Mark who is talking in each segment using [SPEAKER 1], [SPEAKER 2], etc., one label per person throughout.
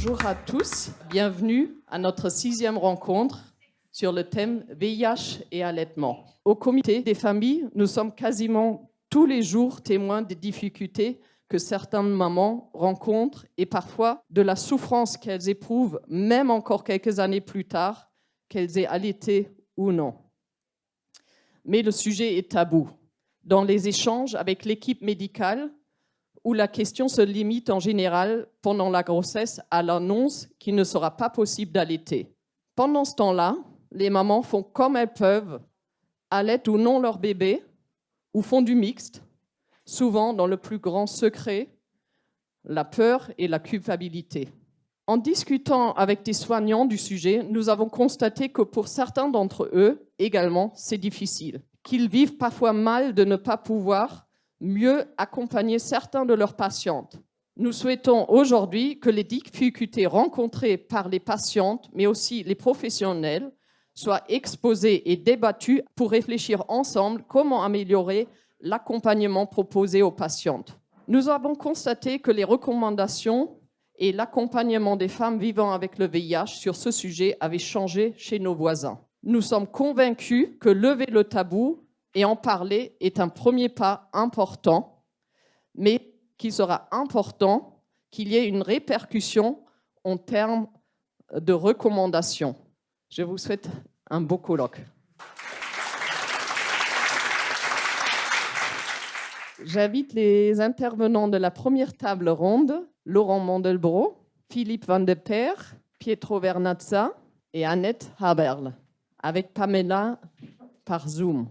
[SPEAKER 1] Bonjour à tous, bienvenue à notre 6e rencontre sur le thème VIH et allaitement. Au comité des familles, nous sommes quasiment tous les jours témoins des difficultés que certaines mamans rencontrent et parfois de la souffrance qu'elles éprouvent, même encore quelques années plus tard, qu'elles aient allaité ou non. Mais le sujet est tabou. Dans les échanges avec l'équipe médicale, où la question se limite en général pendant la grossesse à l'annonce qu'il ne sera pas possible d'allaiter. Pendant ce temps-là, les mamans font comme elles peuvent, allaitent ou non leur bébé, ou font du mixte, souvent dans le plus grand secret, la peur et la culpabilité. En discutant avec des soignants du sujet, nous avons constaté que pour certains d'entre eux, également, c'est difficile, qu'ils vivent parfois mal de ne pas pouvoir mieux accompagner certains de leurs patientes. Nous souhaitons aujourd'hui que les difficultés rencontrées par les patientes, mais aussi les professionnels, soient exposées et débattues pour réfléchir ensemble comment améliorer l'accompagnement proposé aux patientes. Nous avons constaté que les recommandations et l'accompagnement des femmes vivant avec le VIH sur ce sujet avaient changé chez nos voisins. Nous sommes convaincus que lever le tabou et en parler est un premier pas important, mais qu'il sera important qu'il y ait une répercussion en termes de recommandations. Je vous souhaite un beau colloque. J'invite les intervenants de la première table ronde, Laurent Mandelbrot, Philippe Van de Peer, Pietro Vernazza et Annette Haberl, avec Pamela par Zoom.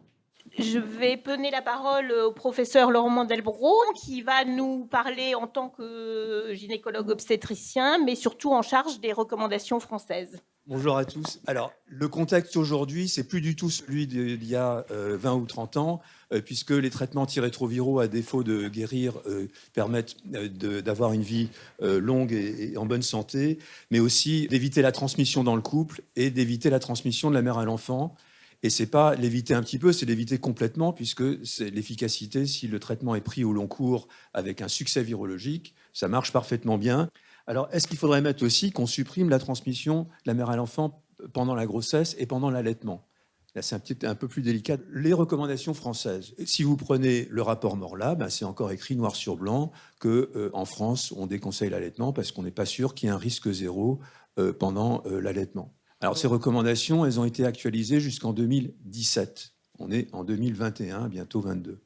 [SPEAKER 2] Je vais donner la parole au professeur Laurent Mandelbrot, qui va nous parler en tant que gynécologue obstétricien, mais surtout en charge des recommandations françaises.
[SPEAKER 3] Bonjour à tous. Alors, le contexte aujourd'hui, c'est plus du tout celui d'il y a 20 ou 30 ans, puisque les traitements antirétroviraux, à défaut de guérir, permettent d'avoir une vie longue et en bonne santé, mais aussi d'éviter la transmission dans le couple et d'éviter la transmission de la mère à l'enfant. Et c'est pas l'éviter un petit peu, c'est l'éviter complètement, puisque c'est l'efficacité, si le traitement est pris au long cours avec un succès virologique, ça marche parfaitement bien. Alors, est-ce qu'il faudrait mettre aussi qu'on supprime la transmission de la mère à l'enfant pendant la grossesse et pendant l'allaitement ? Là, c'est un peu plus délicat. Les recommandations françaises. Si vous prenez le rapport Morla, c'est encore écrit noir sur blanc qu'en France, on déconseille l'allaitement parce qu'on n'est pas sûr qu'il y ait un risque zéro pendant l'allaitement. Alors, ces recommandations, elles ont été actualisées jusqu'en 2017. On est en 2021, bientôt 22.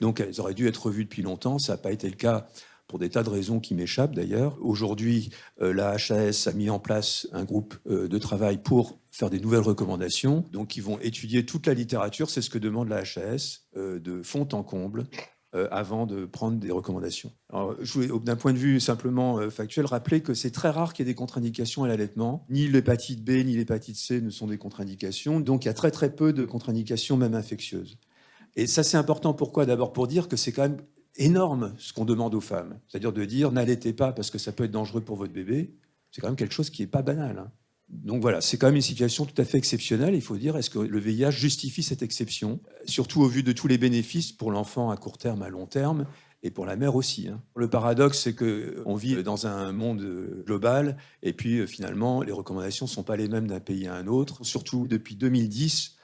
[SPEAKER 3] Donc, elles auraient dû être revues depuis longtemps. Ça n'a pas été le cas pour des tas de raisons qui m'échappent d'ailleurs. Aujourd'hui, la HAS a mis en place un groupe de travail pour faire des nouvelles recommandations. Donc, ils vont étudier toute la littérature. C'est ce que demande la HAS, de fond en comble, avant de prendre des recommandations. Alors, je voulais, d'un point de vue simplement factuel, rappeler que c'est très rare qu'il y ait des contre-indications à l'allaitement. Ni l'hépatite B, ni l'hépatite C ne sont des contre-indications. Donc, il y a très, très peu de contre-indications, même infectieuses. Et ça, c'est important. Pourquoi ? D'abord pour dire que c'est quand même énorme ce qu'on demande aux femmes. C'est-à-dire de dire n'allaitez pas parce que ça peut être dangereux pour votre bébé. C'est quand même quelque chose qui n'est pas banal, hein. Donc voilà, c'est quand même une situation tout à fait exceptionnelle. Il faut dire, est-ce que le VIH justifie cette exception ? Surtout au vu de tous les bénéfices pour l'enfant à court terme, à long terme, et pour la mère aussi, hein. Le paradoxe, c'est qu'on vit dans un monde global, et puis finalement, les recommandations ne sont pas les mêmes d'un pays à un autre. Surtout depuis 2010,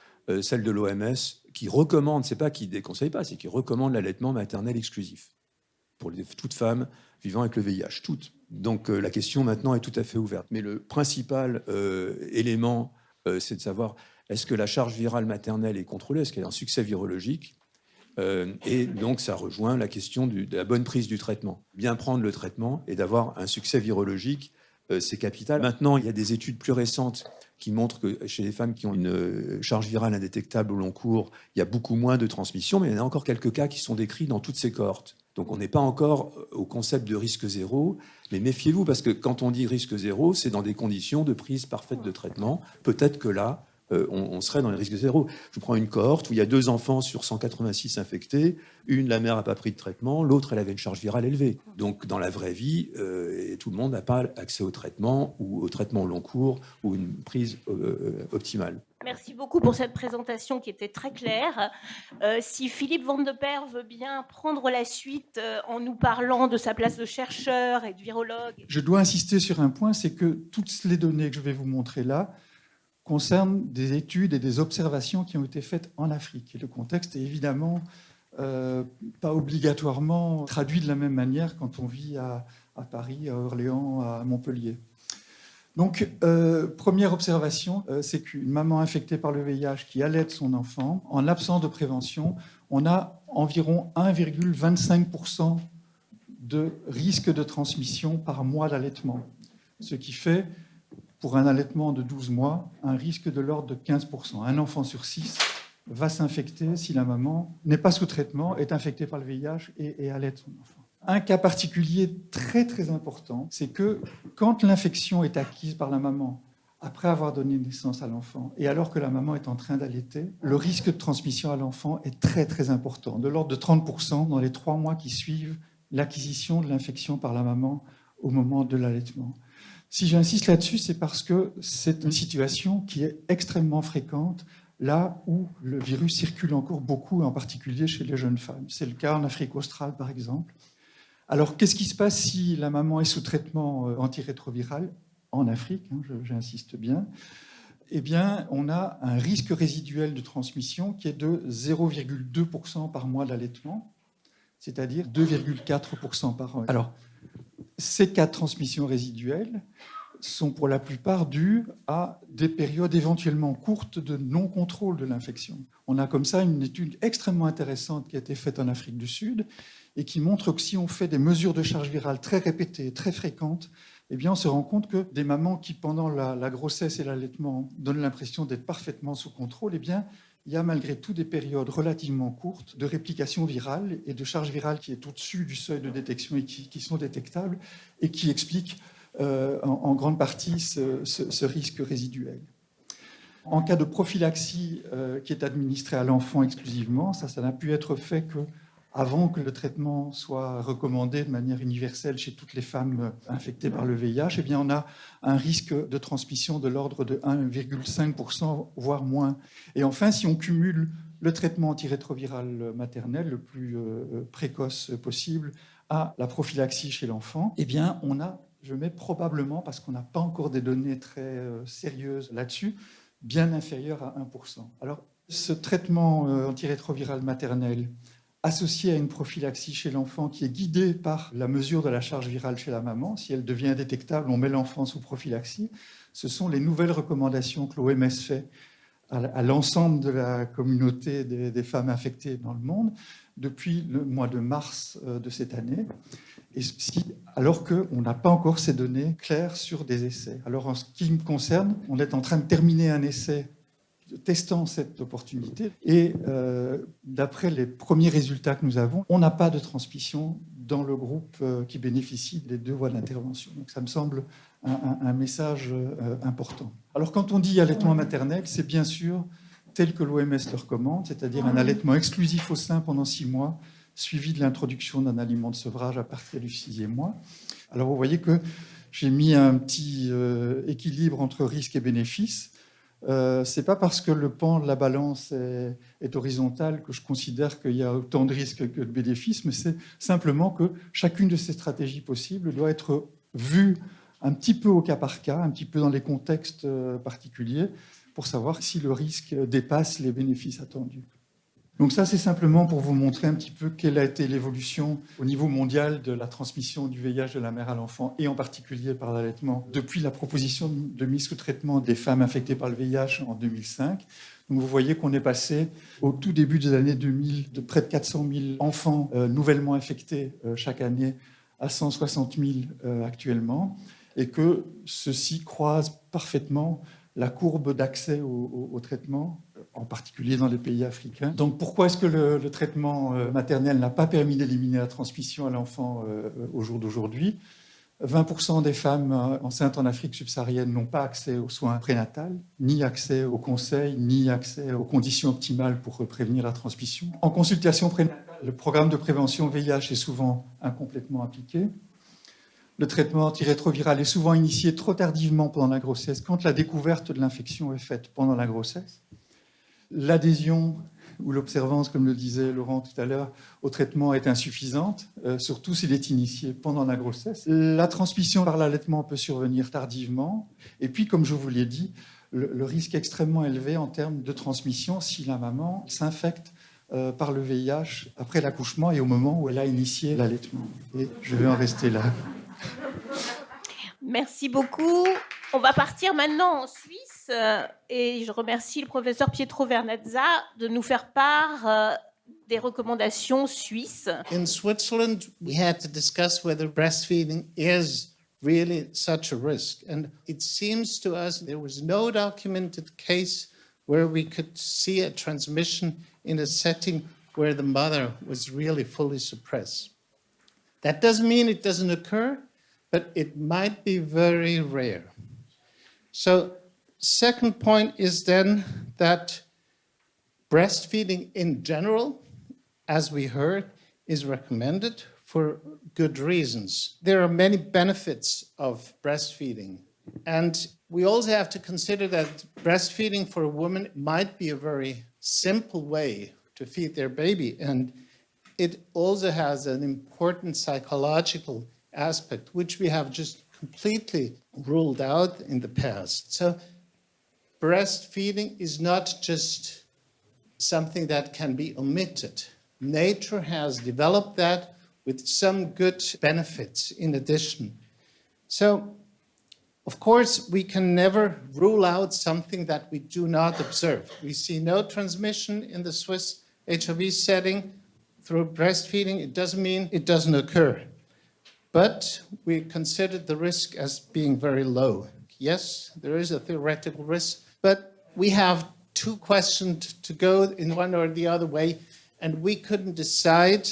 [SPEAKER 3] celle de l'OMS, qui recommande, c'est pas qui déconseille pas, c'est qui recommande l'allaitement maternel exclusif pour toutes femmes vivant avec le VIH, toutes. Donc la question maintenant est tout à fait ouverte. Mais le principal élément, c'est de savoir est-ce que la charge virale maternelle est contrôlée, est-ce qu'il y a un succès virologique, et donc ça rejoint la question de la bonne prise du traitement. Bien prendre le traitement et d'avoir un succès virologique, c'est capital. Maintenant, il y a des études plus récentes qui montrent que chez les femmes qui ont une charge virale indétectable au long cours, il y a beaucoup moins de transmission, mais il y en a encore quelques cas qui sont décrits dans toutes ces cohortes. Donc on n'est pas encore au concept de risque zéro, mais méfiez-vous, parce que quand on dit risque zéro, c'est dans des conditions de prise parfaite de traitement. Peut-être que là, on serait dans les risques zéro. Je prends une cohorte où il y a 2 enfants sur 186 infectés, la mère n'a pas pris de traitement, l'autre, elle avait une charge virale élevée. Donc, dans la vraie vie, tout le monde n'a pas accès au traitement ou au traitement au long cours ou une prise optimale.
[SPEAKER 2] Merci beaucoup pour cette présentation qui était très claire. Si Philippe Van de Peer veut bien prendre la suite en nous parlant de sa place de chercheur et de virologue.
[SPEAKER 4] Je dois insister sur un point, c'est que toutes les données que je vais vous montrer là concernent des études et des observations qui ont été faites en Afrique. Et le contexte est évidemment pas obligatoirement traduit de la même manière quand on vit à Paris, à Orléans, à Montpellier. Donc, première observation, c'est qu'une maman infectée par le VIH qui allaite son enfant, en l'absence de prévention, on a environ 1,25% de risque de transmission par mois d'allaitement. Ce qui fait, pour un allaitement de 12 mois, un risque de l'ordre de 15%. Un enfant sur 6 va s'infecter si la maman n'est pas sous traitement, est infectée par le VIH et allaite son enfant. Un cas particulier très très important, c'est que quand l'infection est acquise par la maman après avoir donné naissance à l'enfant et alors que la maman est en train d'allaiter, le risque de transmission à l'enfant est très très important, de l'ordre de 30% dans les 3 mois qui suivent l'acquisition de l'infection par la maman au moment de l'allaitement. Si j'insiste là-dessus, c'est parce que c'est une situation qui est extrêmement fréquente là où le virus circule encore beaucoup, en particulier chez les jeunes femmes. C'est le cas en Afrique australe, par exemple. Alors, qu'est-ce qui se passe si la maman est sous traitement antirétroviral en Afrique, j'insiste bien? Eh bien, on a un risque résiduel de transmission qui est de 0,2% par mois d'allaitement, c'est-à-dire 2,4% par an. Alors, ces cas de transmission résiduelle sont pour la plupart dus à des périodes éventuellement courtes de non-contrôle de l'infection. On a comme ça une étude extrêmement intéressante qui a été faite en Afrique du Sud et qui montre que si on fait des mesures de charge virale très répétées, très fréquentes, eh bien on se rend compte que des mamans qui, pendant la grossesse et l'allaitement, donnent l'impression d'être parfaitement sous contrôle, eh bien, il y a malgré tout des périodes relativement courtes de réplication virale et de charge virale qui est au-dessus du seuil de détection et qui sont détectables et qui expliquent en grande partie ce risque résiduel. En cas de prophylaxie qui est administrée à l'enfant exclusivement, ça n'a pu être fait qu'avant que le traitement soit recommandé de manière universelle chez toutes les femmes infectées par le VIH, eh bien on a un risque de transmission de l'ordre de 1,5%, voire moins. Et enfin, si on cumule le traitement antirétroviral maternel le plus précoce possible à la prophylaxie chez l'enfant, eh bien on a, je mets probablement, parce qu'on n'a pas encore des données très sérieuses là-dessus, bien inférieur à 1%. Alors, ce traitement antirétroviral maternel associé à une prophylaxie chez l'enfant qui est guidée par la mesure de la charge virale chez la maman, si elle devient détectable, on met l'enfant sous prophylaxie. Ce sont les nouvelles recommandations que l'OMS fait à l'ensemble de la communauté des femmes infectées dans le monde depuis le mois de mars de cette année, alors qu'on n'a pas encore ces données claires sur des essais. Alors en ce qui me concerne, on est en train de terminer un essai testant cette opportunité et d'après les premiers résultats que nous avons, on n'a pas de transmission dans le groupe qui bénéficie des 2 voies d'intervention. Donc ça me semble un message important. Alors quand on dit allaitement maternel, c'est bien sûr tel que l'OMS le recommande, c'est-à-dire un allaitement exclusif au sein pendant 6 mois, suivi de l'introduction d'un aliment de sevrage à partir du 6e mois. Alors vous voyez que j'ai mis un petit équilibre entre risque et bénéfice. C'est pas parce que le pan de la balance est horizontal que je considère qu'il y a autant de risques que de bénéfices, mais c'est simplement que chacune de ces stratégies possibles doit être vue un petit peu au cas par cas, un petit peu dans les contextes particuliers, pour savoir si le risque dépasse les bénéfices attendus. Donc ça, c'est simplement pour vous montrer un petit peu quelle a été l'évolution au niveau mondial de la transmission du VIH de la mère à l'enfant, et en particulier par l'allaitement, depuis la proposition de mise sous traitement des femmes infectées par le VIH en 2005. Donc vous voyez qu'on est passé au tout début des années 2000 de près de 400 000 enfants nouvellement infectés chaque année à 160 000 actuellement, et que ceci croise parfaitement la courbe d'accès au traitement, en particulier dans les pays africains. Donc pourquoi est-ce que le traitement maternel n'a pas permis d'éliminer la transmission à l'enfant au jour d'aujourd'hui ? 20% des femmes enceintes en Afrique subsaharienne n'ont pas accès aux soins prénatals, ni accès aux conseils, ni accès aux conditions optimales pour prévenir la transmission. En consultation prénatale, le programme de prévention VIH est souvent incomplètement appliqué. Le traitement antirétroviral est souvent initié trop tardivement pendant la grossesse, quand la découverte de l'infection est faite pendant la grossesse. L'adhésion ou l'observance, comme le disait Laurent tout à l'heure, au traitement est insuffisante, surtout s'il est initié pendant la grossesse. La transmission par l'allaitement peut survenir tardivement. Et puis, comme je vous l'ai dit, le risque est extrêmement élevé en termes de transmission si la maman s'infecte par le VIH après l'accouchement et au moment où elle a initié l'allaitement. Et je vais en rester là.
[SPEAKER 2] Merci beaucoup. On va partir maintenant en Suisse et je remercie le professeur Pietro Vernazza de nous faire part des recommandations suisses.
[SPEAKER 5] In Switzerland, we had to discuss whether breastfeeding is really such a risk. And it seems to us there was no documented case where we could see a transmission in a setting where the mother was really fully suppressed. That doesn't mean it doesn't occur, but it might be very rare. So, second point is then that breastfeeding in general, as we heard, is recommended for good reasons. There are many benefits of breastfeeding. And we also have to consider that breastfeeding for a woman might be a very simple way to feed their baby. And it also has an important psychological aspect, which we have just completely ruled out in the past. So breastfeeding is not just something that can be omitted. Nature has developed that with some good benefits in addition. So, of course, we can never rule out something that we do not observe. We see no transmission in the Swiss HIV setting through breastfeeding. It doesn't mean it doesn't occur. But we considered the risk as being very low. Yes, there is a theoretical risk, but we have two questions to go in one or the other way, and we couldn't decide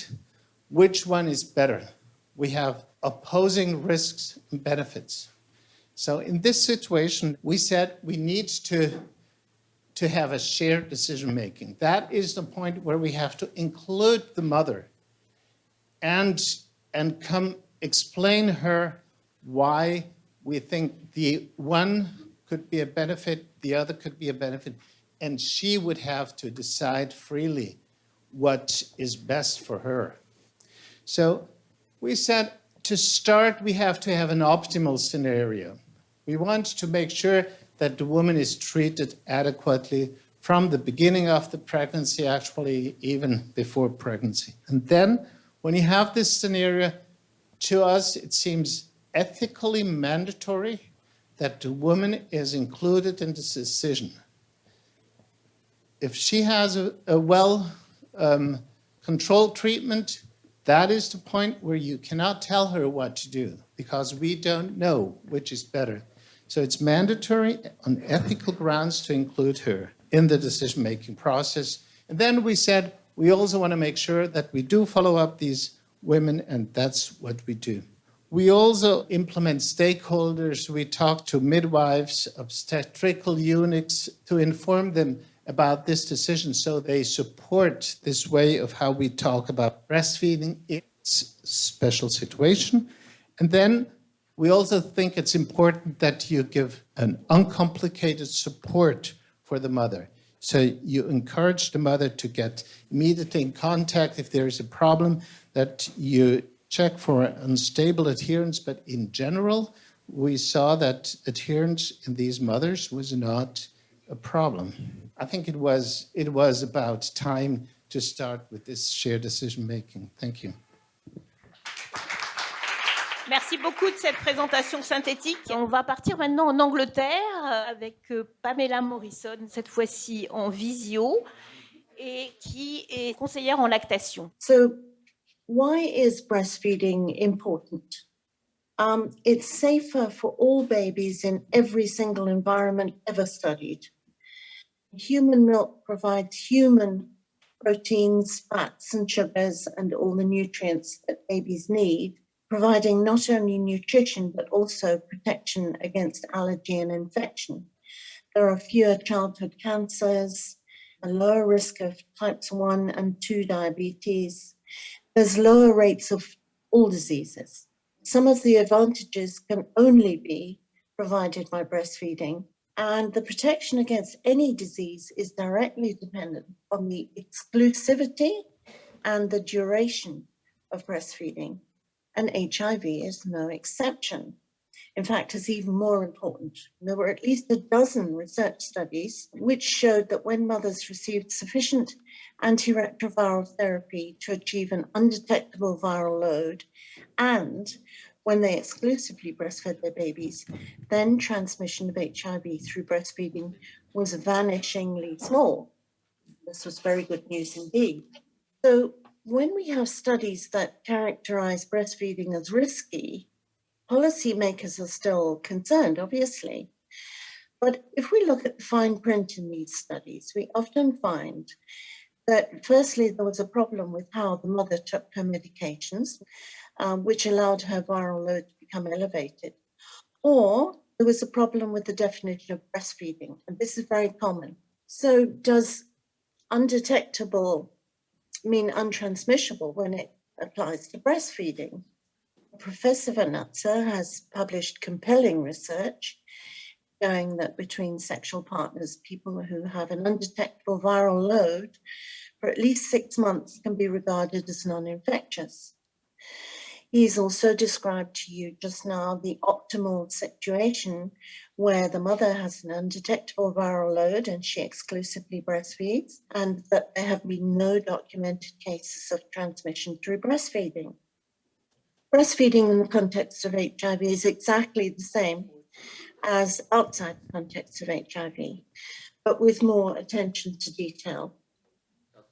[SPEAKER 5] which one is better. We have opposing risks and benefits. So in this situation, we said we need to have a shared decision-making. That is the point where we have to include the mother and explain her why we think the one could be a benefit, the other could be a benefit, and she would have to decide freely what is best for her. So we said to start, we have to have an optimal scenario. We want to make sure that the woman is treated adequately from the beginning of the pregnancy, actually even before pregnancy. And then when you have this scenario, to us, it seems ethically mandatory that the woman is included in this decision. If she has a well-controlled treatment, that is the point where you cannot tell her what to do because we don't know which is better. So it's mandatory on ethical grounds to include her in the decision-making process. And then we said we also want to make sure that we do follow up these women, and that's what we do. We also implement stakeholders. We talk to midwives, obstetrical units to inform them about this decision so they support this way of how we talk about breastfeeding in its special situation. And then we also think it's important that you give an uncomplicated support for the mother. So you encourage the mother to get immediately in contact if there is a problem, that you check for unstable adherence. But in general, we saw that adherence in these mothers was not a problem. I think it was about time to start with this shared decision-making. Thank you.
[SPEAKER 2] Merci beaucoup de cette présentation synthétique. On va partir maintenant en Angleterre avec Pamela Morrison, cette fois-ci en visio, et qui est conseillère en lactation.
[SPEAKER 6] So, why is breastfeeding important? It's safer for all babies in every single environment ever studied. Human milk provides human proteins, fats, and sugars, and all the nutrients that babies need. providing not only nutrition but also protection against allergy and infection. There are fewer childhood cancers, a lower risk of types 1 and 2 diabetes. There's lower rates of all diseases. Some of the advantages can only be provided by breastfeeding, and the protection against any disease is directly dependent on the exclusivity and the duration of breastfeeding, and HIV is no exception. In fact, it's even more important. There were at least a dozen research studies which showed that when mothers received sufficient antiretroviral therapy to achieve an undetectable viral load, and when they exclusively breastfed their babies, then transmission of HIV through breastfeeding was vanishingly small. This was very good news indeed. So when we have studies that characterize breastfeeding as risky, policymakers are still concerned, obviously. But if we look at the fine print in these studies, we often find that firstly, there was a problem with how the mother took her medications, which allowed her viral load to become elevated. Or there was a problem with the definition of breastfeeding, and this is very common. So does undetectable mean untransmissible when it applies to breastfeeding? Professor Vernazza has published compelling research showing that between sexual partners, people who have an undetectable viral load for at least 6 months can be regarded as non-infectious. He's also described to you just now the optimal situation where the mother has an undetectable viral load and she exclusively breastfeeds, and that there have been no documented cases of transmission through breastfeeding. Breastfeeding in the context of HIV is exactly the same as outside the context of HIV, but with more attention to detail.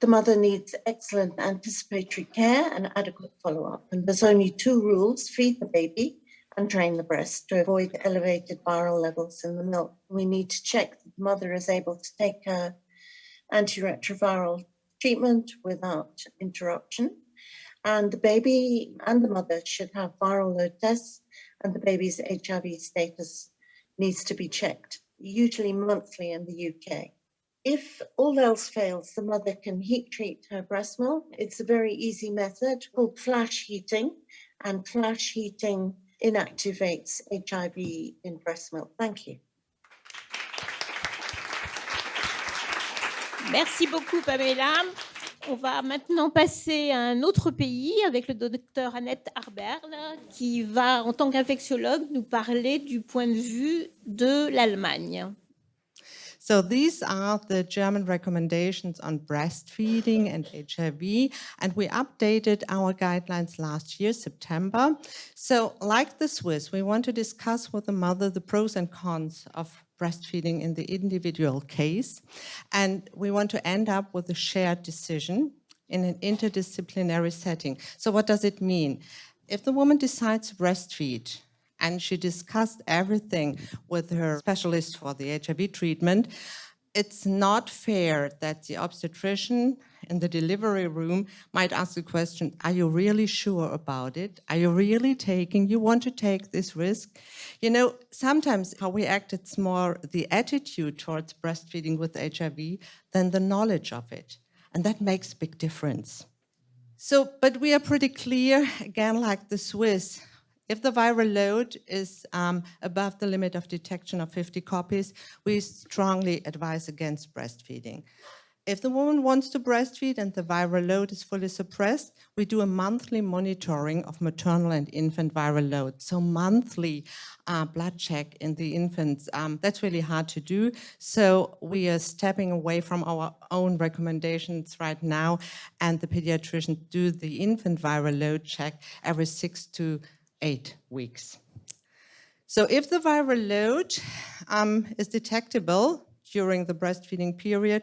[SPEAKER 6] The mother needs excellent anticipatory care and adequate follow-up. And there's only 2 rules: feed the baby and drain the breast to avoid elevated viral levels in the milk. We need to check that the mother is able to take her antiretroviral treatment without interruption. And the baby and the mother should have viral load tests, and the baby's HIV status needs to be checked, usually monthly in the UK. If all else fails, the mother can heat treat her breast milk. It's a very easy method called flash heating, and flash heating inactivates HIV in breast milk. Thank you.
[SPEAKER 2] Merci beaucoup, Pamela. On va maintenant passer à un autre pays avec le docteur Annette Arberl qui va, en tant qu'infectiologue, nous parler du point de vue de l'Allemagne.
[SPEAKER 7] So these are the German recommendations on breastfeeding and HIV, and we updated our guidelines last year, September. So like the Swiss, we want to discuss with the mother the pros and cons of breastfeeding in the individual case, and we want to end up with a shared decision in an interdisciplinary setting. So what does it mean? If the woman decides to breastfeed, and she discussed everything with her specialist for the HIV treatment, it's not fair that the obstetrician in the delivery room might ask the question, are you really sure about it? Are you really you want to take this risk? You know, sometimes how we act, it's more the attitude towards breastfeeding with HIV than the knowledge of it. And that makes a big difference. So, but we are pretty clear, again, like the Swiss, if the viral load is above the limit of detection of 50 copies, we strongly advise against breastfeeding. If the woman wants to breastfeed and the viral load is fully suppressed, we do a monthly monitoring of maternal and infant viral load. So monthly blood check in the infants, that's really hard to do. So we are stepping away from our own recommendations right now, and the pediatricians do the infant viral load check every 6 to 8 weeks. So if the viral load is detectable during the breastfeeding period,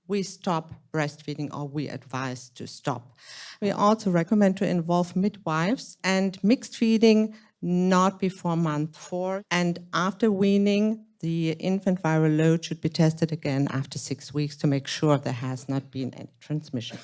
[SPEAKER 7] we stop breastfeeding, or we advise to stop. We also recommend to involve midwives, and mixed feeding not before month 4. And after weaning, the infant viral load should be tested again after 6 weeks to make sure there has not been any transmission.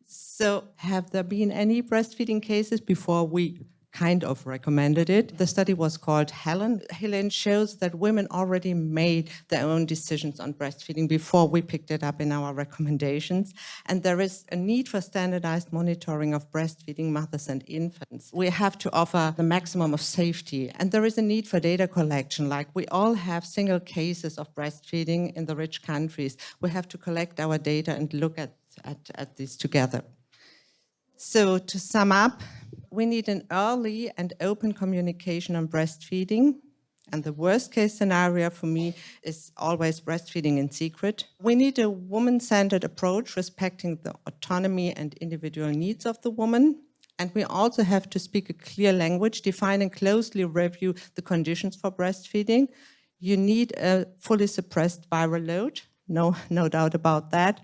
[SPEAKER 7] So have there been any breastfeeding cases before we kind of recommended it. The study was called Helen. Helen shows that women already made their own decisions on breastfeeding before we picked it up in our recommendations. And there is a need for standardized monitoring of breastfeeding mothers and infants. We have to offer the maximum of safety. And there is a need for data collection. Like we all have single cases of breastfeeding in the rich countries. We have to collect our data and look at this together. So to sum up, we need an early and open communication on breastfeeding. And the worst case scenario for me is always breastfeeding in secret. We need a woman-centered approach, respecting the autonomy and individual needs of the woman. And we also have to speak a clear language, define and closely review the conditions for breastfeeding. You need a fully suppressed viral load. No doubt about that.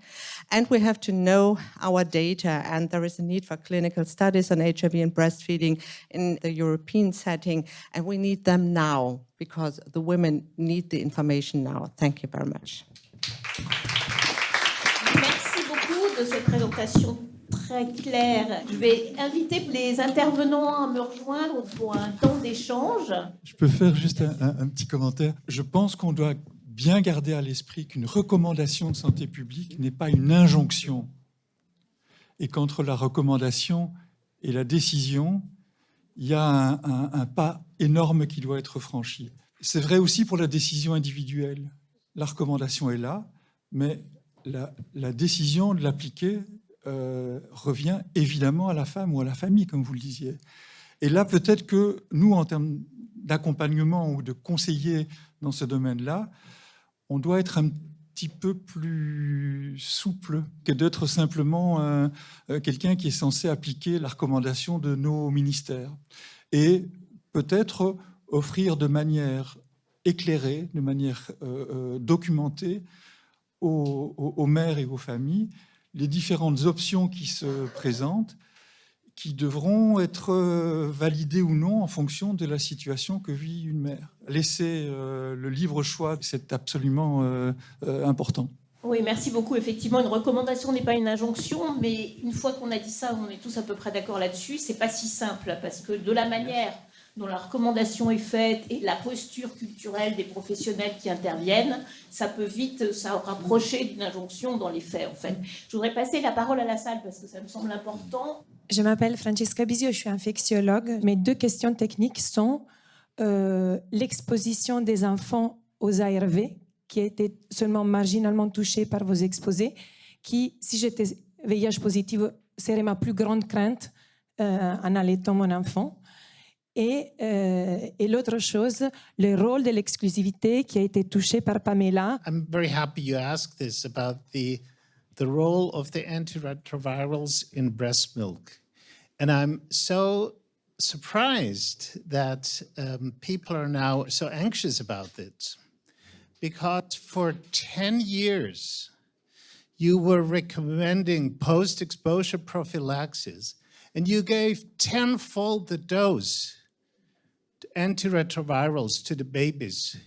[SPEAKER 7] And we have to know our data, and there is a need for clinical studies on HIV and breastfeeding in the European setting, and we need them now because the women need the information now. Thank you very much.
[SPEAKER 2] Merci beaucoup de cette présentation très claire. Je vais inviter les intervenants à me rejoindre pour un temps d'échange.
[SPEAKER 4] Je peux faire juste un petit commentaire. Je pense qu'on doit bien garder à l'esprit qu'une recommandation de santé publique n'est pas une injonction, et qu'entre la recommandation et la décision, il y a un pas énorme qui doit être franchi. C'est vrai aussi pour la décision individuelle. La recommandation est là, mais la décision de l'appliquer revient évidemment à la femme ou à la famille, comme vous le disiez. Et là, peut-être que nous, en termes d'accompagnement ou de conseillers dans ce domaine-là, on doit être un petit peu plus souple que d'être simplement quelqu'un qui est censé appliquer la recommandation de nos ministères. Et peut-être offrir de manière éclairée, de manière documentée aux mères et aux familles les différentes options qui se présentent, qui devront être validées ou non en fonction de la situation que vit une mère. Laisser le libre choix, c'est absolument important.
[SPEAKER 2] Oui, merci beaucoup. Effectivement, une recommandation n'est pas une injonction, mais une fois qu'on a dit ça, on est tous à peu près d'accord là-dessus, c'est pas si simple, parce que de la manière dont la recommandation est faite et la posture culturelle des professionnels qui interviennent, ça peut vite se rapprocher d'une injonction dans les faits, en fait. Je voudrais passer la parole à la salle, parce que ça me semble important.
[SPEAKER 8] Je m'appelle Francesca Bisio, je suis infectiologue. Mes deux questions techniques sont l'exposition des enfants aux ARV, qui a été seulement marginalement touchée par vos exposés, qui, si j'étais VIH positive, serait ma plus grande crainte en allaitant mon enfant. Et l'autre chose, le rôle de l'exclusivité qui a été touché par Pamela.
[SPEAKER 5] I'm very happy you asked this about the role of the antiretrovirals in breast milk. And I'm so surprised that people are now so anxious about it, because for 10 years, you were recommending post-exposure prophylaxis, and you gave tenfold the dose antiretrovirals to the babies,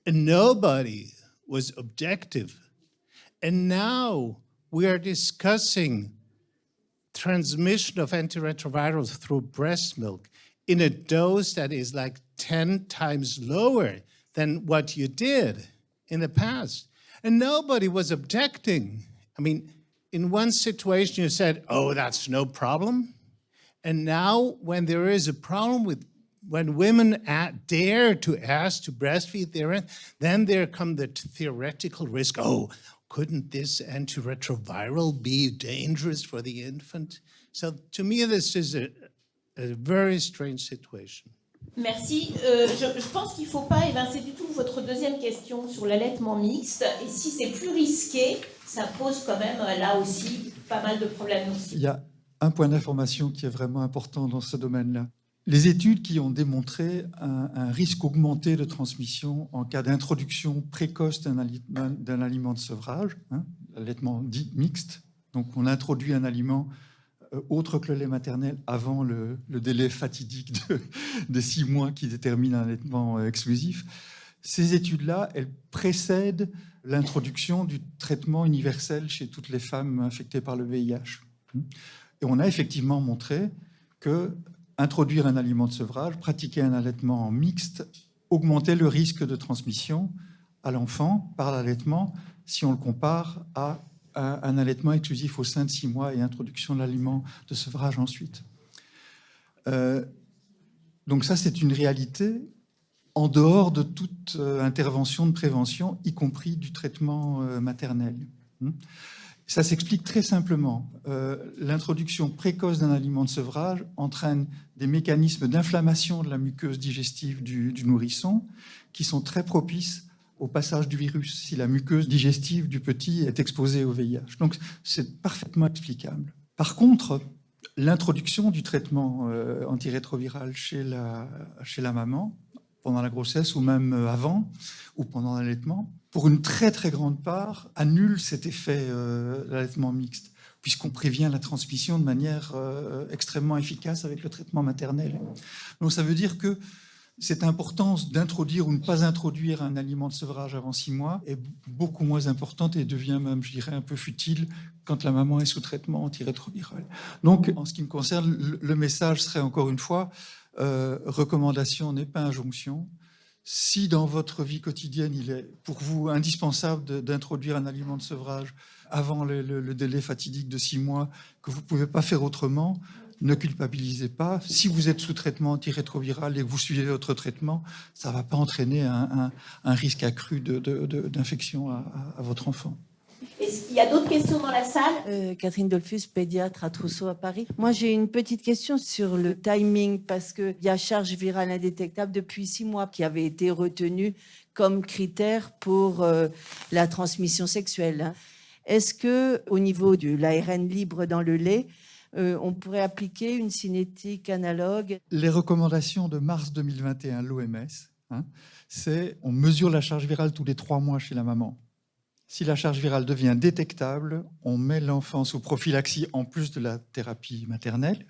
[SPEAKER 5] and nobody was objective. And now we are discussing transmission of antiretrovirals through breast milk in a dose that is like 10 times lower than what you did in the past. And nobody was objecting. I mean, in one situation you said, oh, that's no problem. And now when there is a problem with when women dare to ask to breastfeed their, then there come the theoretical risk, oh, couldn't this antiretroviral be dangerous for the infant? So to me, this is a very strange situation.
[SPEAKER 2] Merci. Je pense qu'il ne faut pas évincer du tout votre deuxième question sur l'allaitement mixte. Et si c'est plus risqué, ça pose quand même là aussi pas mal de problèmes aussi.
[SPEAKER 4] Il y a un point d'information qui est vraiment important dans ce domaine-là. Les études qui ont démontré un risque augmenté de transmission en cas d'introduction précoce d'un aliment de sevrage, l'allaitement dit mixte. Donc on introduit un aliment autre que le lait maternel avant le délai fatidique de 6 mois qui détermine un allaitement exclusif. Ces études-là, elles précèdent l'introduction du traitement universel chez toutes les femmes infectées par le VIH. Et on a effectivement montré que introduire un aliment de sevrage, pratiquer un allaitement mixte, augmentait le risque de transmission à l'enfant par l'allaitement si on le compare à un allaitement exclusif au sein de 6 mois et introduction de l'aliment de sevrage ensuite. Donc ça, c'est une réalité en dehors de toute intervention de prévention, y compris du traitement maternel. Ça s'explique très simplement. L'introduction précoce d'un aliment de sevrage entraîne des mécanismes d'inflammation de la muqueuse digestive du nourrisson qui sont très propices au passage du virus si la muqueuse digestive du petit est exposée au VIH. Donc c'est parfaitement explicable. Par contre, l'introduction du traitement antirétroviral chez la maman, pendant la grossesse ou même avant ou pendant l'allaitement, pour une très très grande part, annule cet effet l'allaitement mixte, puisqu'on prévient la transmission de manière extrêmement efficace avec le traitement maternel. Donc ça veut dire que cette importance d'introduire ou ne pas introduire un aliment de sevrage avant 6 mois est beaucoup moins importante et devient même, je dirais, un peu futile quand la maman est sous traitement antirétroviral. Donc, en ce qui me concerne, le message serait encore une fois, recommandation n'est pas injonction. Si dans votre vie quotidienne, il est pour vous indispensable d'introduire un aliment de sevrage avant le délai fatidique de 6 mois, que vous ne pouvez pas faire autrement, ne culpabilisez pas. Si vous êtes sous traitement antirétroviral et que vous suivez votre traitement, ça ne va pas entraîner un risque accru d'infection à votre enfant.
[SPEAKER 2] Est-ce qu'il y a d'autres questions dans la salle?
[SPEAKER 9] Catherine Dolphus, pédiatre à Trousseau à Paris. Moi, j'ai une petite question sur le timing, parce qu'il y a charge virale indétectable depuis 6 mois qui avait été retenue comme critère pour la transmission sexuelle. Est-ce qu'au niveau de l'ARN libre dans le lait, on pourrait appliquer une cinétique analogue?
[SPEAKER 4] Les recommandations de mars 2021, l'OMS, c'est on mesure la charge virale tous les 3 mois chez la maman. Si la charge virale devient détectable, on met l'enfant sous prophylaxie en plus de la thérapie maternelle.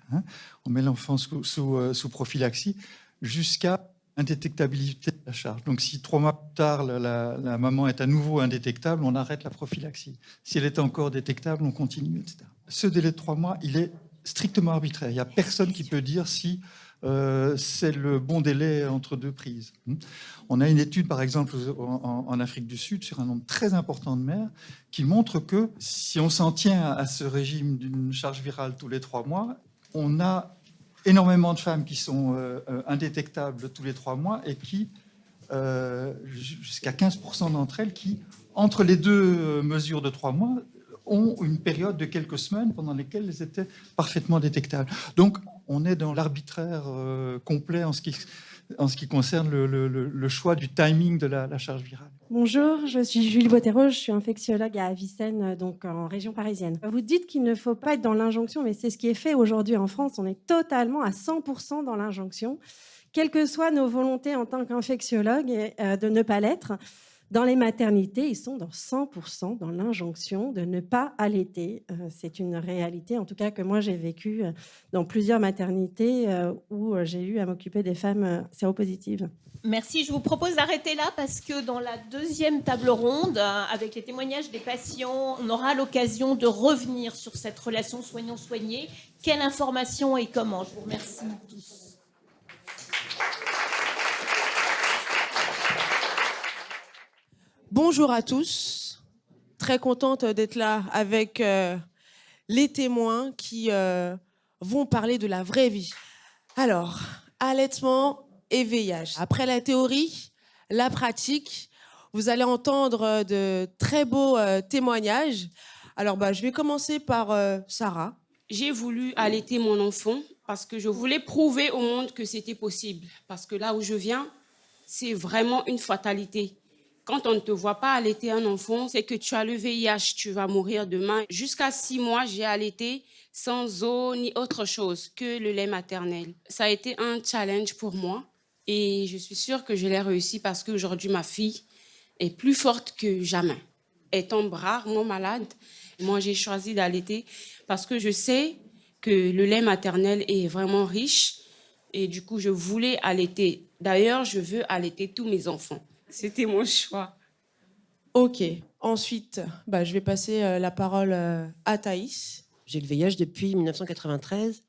[SPEAKER 4] On met l'enfant sous prophylaxie jusqu'à indétectabilité de la charge. Donc si 3 mois plus tard, la maman est à nouveau indétectable, on arrête la prophylaxie. Si elle est encore détectable, on continue, etc. Ce délai de 3 mois, il est strictement arbitraire. Il n'y a personne qui peut dire si c'est le bon délai entre 2 prises. On a une étude, par exemple, en Afrique du Sud, sur un nombre très important de mères, qui montre que si on s'en tient à ce régime d'une charge virale tous les 3 mois, on a énormément de femmes qui sont indétectables tous les 3 mois et qui, jusqu'à 15% d'entre elles, qui, entre les 2 mesures de 3 mois, ont une période de quelques semaines pendant lesquelles elles étaient parfaitement détectables. Donc, on est dans l'arbitraire complet en ce qui concerne le choix du timing de la charge virale.
[SPEAKER 10] Bonjour, je suis Julie Bottero, je suis infectiologue à Avicenne, donc en région parisienne. Vous dites qu'il ne faut pas être dans l'injonction, mais c'est ce qui est fait aujourd'hui en France. On est totalement à 100% dans l'injonction, quelles que soient nos volontés en tant qu'infectiologue de ne pas l'être. Dans les maternités, ils sont dans 100% dans l'injonction de ne pas allaiter. C'est une réalité, en tout cas, que moi j'ai vécue dans plusieurs maternités où j'ai eu à m'occuper des femmes séropositives.
[SPEAKER 2] Merci, je vous propose d'arrêter là parce que dans la deuxième table ronde, avec les témoignages des patients, on aura l'occasion de revenir sur cette relation soignant-soigné. Quelle information et comment? Je vous remercie tous.
[SPEAKER 11] Bonjour à tous, très contente d'être là avec les témoins qui vont parler de la vraie vie. Alors, allaitement et VIH. Après la théorie, la pratique, vous allez entendre de très beaux témoignages. Alors, je vais commencer par Sarah.
[SPEAKER 12] J'ai voulu allaiter mon enfant parce que je voulais prouver au monde que c'était possible. Parce que là où je viens, c'est vraiment une fatalité. Quand on ne te voit pas allaiter un enfant, c'est que tu as le VIH, tu vas mourir demain. Jusqu'à 6 mois, j'ai allaité sans eau ni autre chose que le lait maternel. Ça a été un challenge pour moi et je suis sûre que je l'ai réussi parce qu'aujourd'hui, ma fille est plus forte que jamais. Étant rarement malade, moi, j'ai choisi d'allaiter parce que je sais que le lait maternel est vraiment riche et du coup, je voulais allaiter. D'ailleurs, je veux allaiter tous mes enfants. C'était mon choix.
[SPEAKER 11] Ok. Ensuite, je vais passer la parole à Thaïs.
[SPEAKER 13] J'ai le VIH depuis 1993.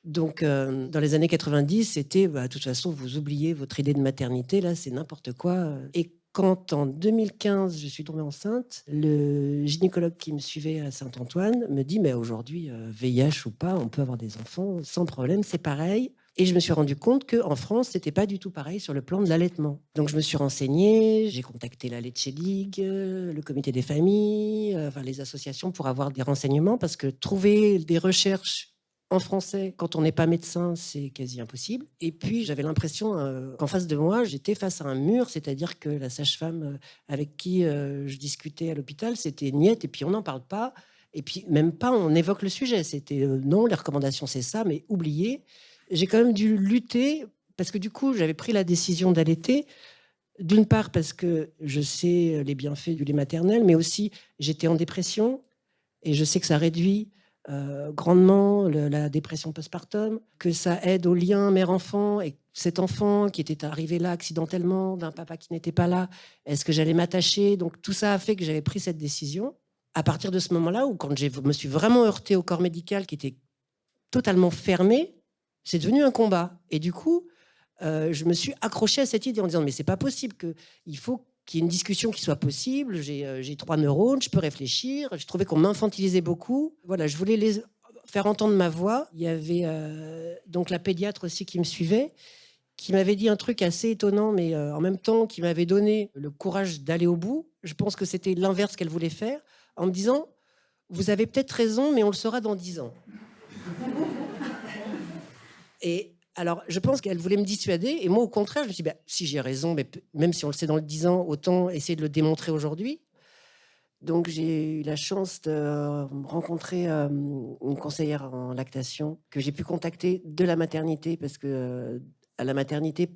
[SPEAKER 13] Donc, dans les années 90, c'était, de toute façon, vous oubliez votre idée de maternité, là, c'est n'importe quoi. Et quand, en 2015, je suis tombée enceinte, le gynécologue qui me suivait à Saint-Antoine me dit, mais aujourd'hui, VIH ou pas, on peut avoir des enfants sans problème, c'est pareil. Et je me suis rendu compte qu'en France, c'était pas du tout pareil sur le plan de l'allaitement. Donc, je me suis renseignée, j'ai contacté la Leche League, le comité des familles, les associations pour avoir des renseignements, parce que trouver des recherches en français, quand on n'est pas médecin, c'est quasi impossible. Et puis, j'avais l'impression qu'en face de moi, j'étais face à un mur, c'est-à-dire que la sage-femme avec qui je discutais à l'hôpital, c'était niette, et puis on n'en parle pas, et puis même pas, on évoque le sujet. C'était non, les recommandations, c'est ça, mais oublié. J'ai quand même dû lutter, parce que du coup, j'avais pris la décision d'allaiter, d'une part parce que je sais les bienfaits du lait maternel, mais aussi j'étais en dépression, et je sais que ça réduit grandement la dépression postpartum, que ça aide au lien mère-enfant, et cet enfant qui était arrivé là accidentellement, d'un papa qui n'était pas là, est-ce que j'allais m'attacher? Donc tout ça a fait que j'avais pris cette décision. À partir de ce moment-là, où quand je me suis vraiment heurtée au corps médical qui était totalement fermé, c'est devenu un combat. Et du coup, je me suis accrochée à cette idée en disant, mais c'est pas possible, il faut qu'il y ait une discussion qui soit possible. J'ai 3 neurones, je peux réfléchir. Je trouvais qu'on m'infantilisait beaucoup. Voilà, je voulais faire entendre ma voix. Il y avait donc la pédiatre aussi qui me suivait, qui m'avait dit un truc assez étonnant, mais en même temps, qui m'avait donné le courage d'aller au bout. Je pense que c'était l'inverse qu'elle voulait faire, en me disant, vous avez peut-être raison, mais on le saura dans 10 ans. Et alors, je pense qu'elle voulait me dissuader. Et moi, au contraire, je me suis dit, si j'ai raison, mais même si on le sait dans le 10 ans, autant essayer de le démontrer aujourd'hui. Donc, j'ai eu la chance de rencontrer une conseillère en lactation que j'ai pu contacter de la maternité, parce que à la maternité,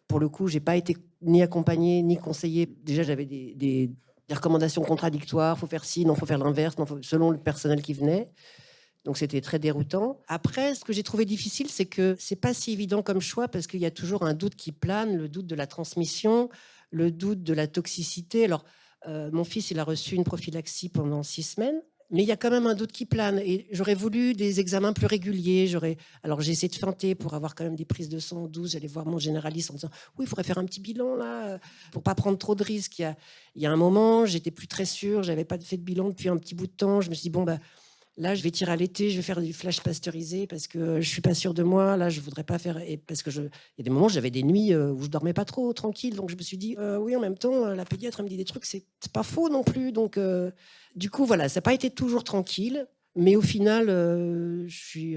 [SPEAKER 13] pour le coup, j'ai pas été ni accompagnée, ni conseillée. Déjà, j'avais des recommandations contradictoires. Il faut faire ci, non, il faut faire l'inverse, selon le personnel qui venait. Donc, c'était très déroutant. Après, ce que j'ai trouvé difficile, c'est que c'est pas si évident comme choix, parce qu'il y a toujours un doute qui plane, le doute de la transmission, le doute de la toxicité. Alors, mon fils, il a reçu une prophylaxie pendant 6 semaines, mais il y a quand même un doute qui plane. Et j'aurais voulu des examens plus réguliers. Alors, j'ai essayé de feinter pour avoir quand même des prises de sang 12. J'allais voir mon généraliste en disant, oui, il faudrait faire un petit bilan là, pour pas prendre trop de risques. Il y a un moment, j'étais plus très sûre, j'avais pas fait de bilan depuis un petit bout de temps. Je me suis dit, là, je vais tirer à l'été, je vais faire du flash pasteurisé parce que je suis pas sûre de moi. Là, je voudrais pas faire. Et parce que il y a des moments, j'avais des nuits où je dormais pas trop tranquille. Donc, je me suis dit, oui, en même temps, la pédiatre elle me dit des trucs, c'est pas faux non plus. Donc, du coup, voilà, ça n'a pas été toujours tranquille. Mais au final, je suis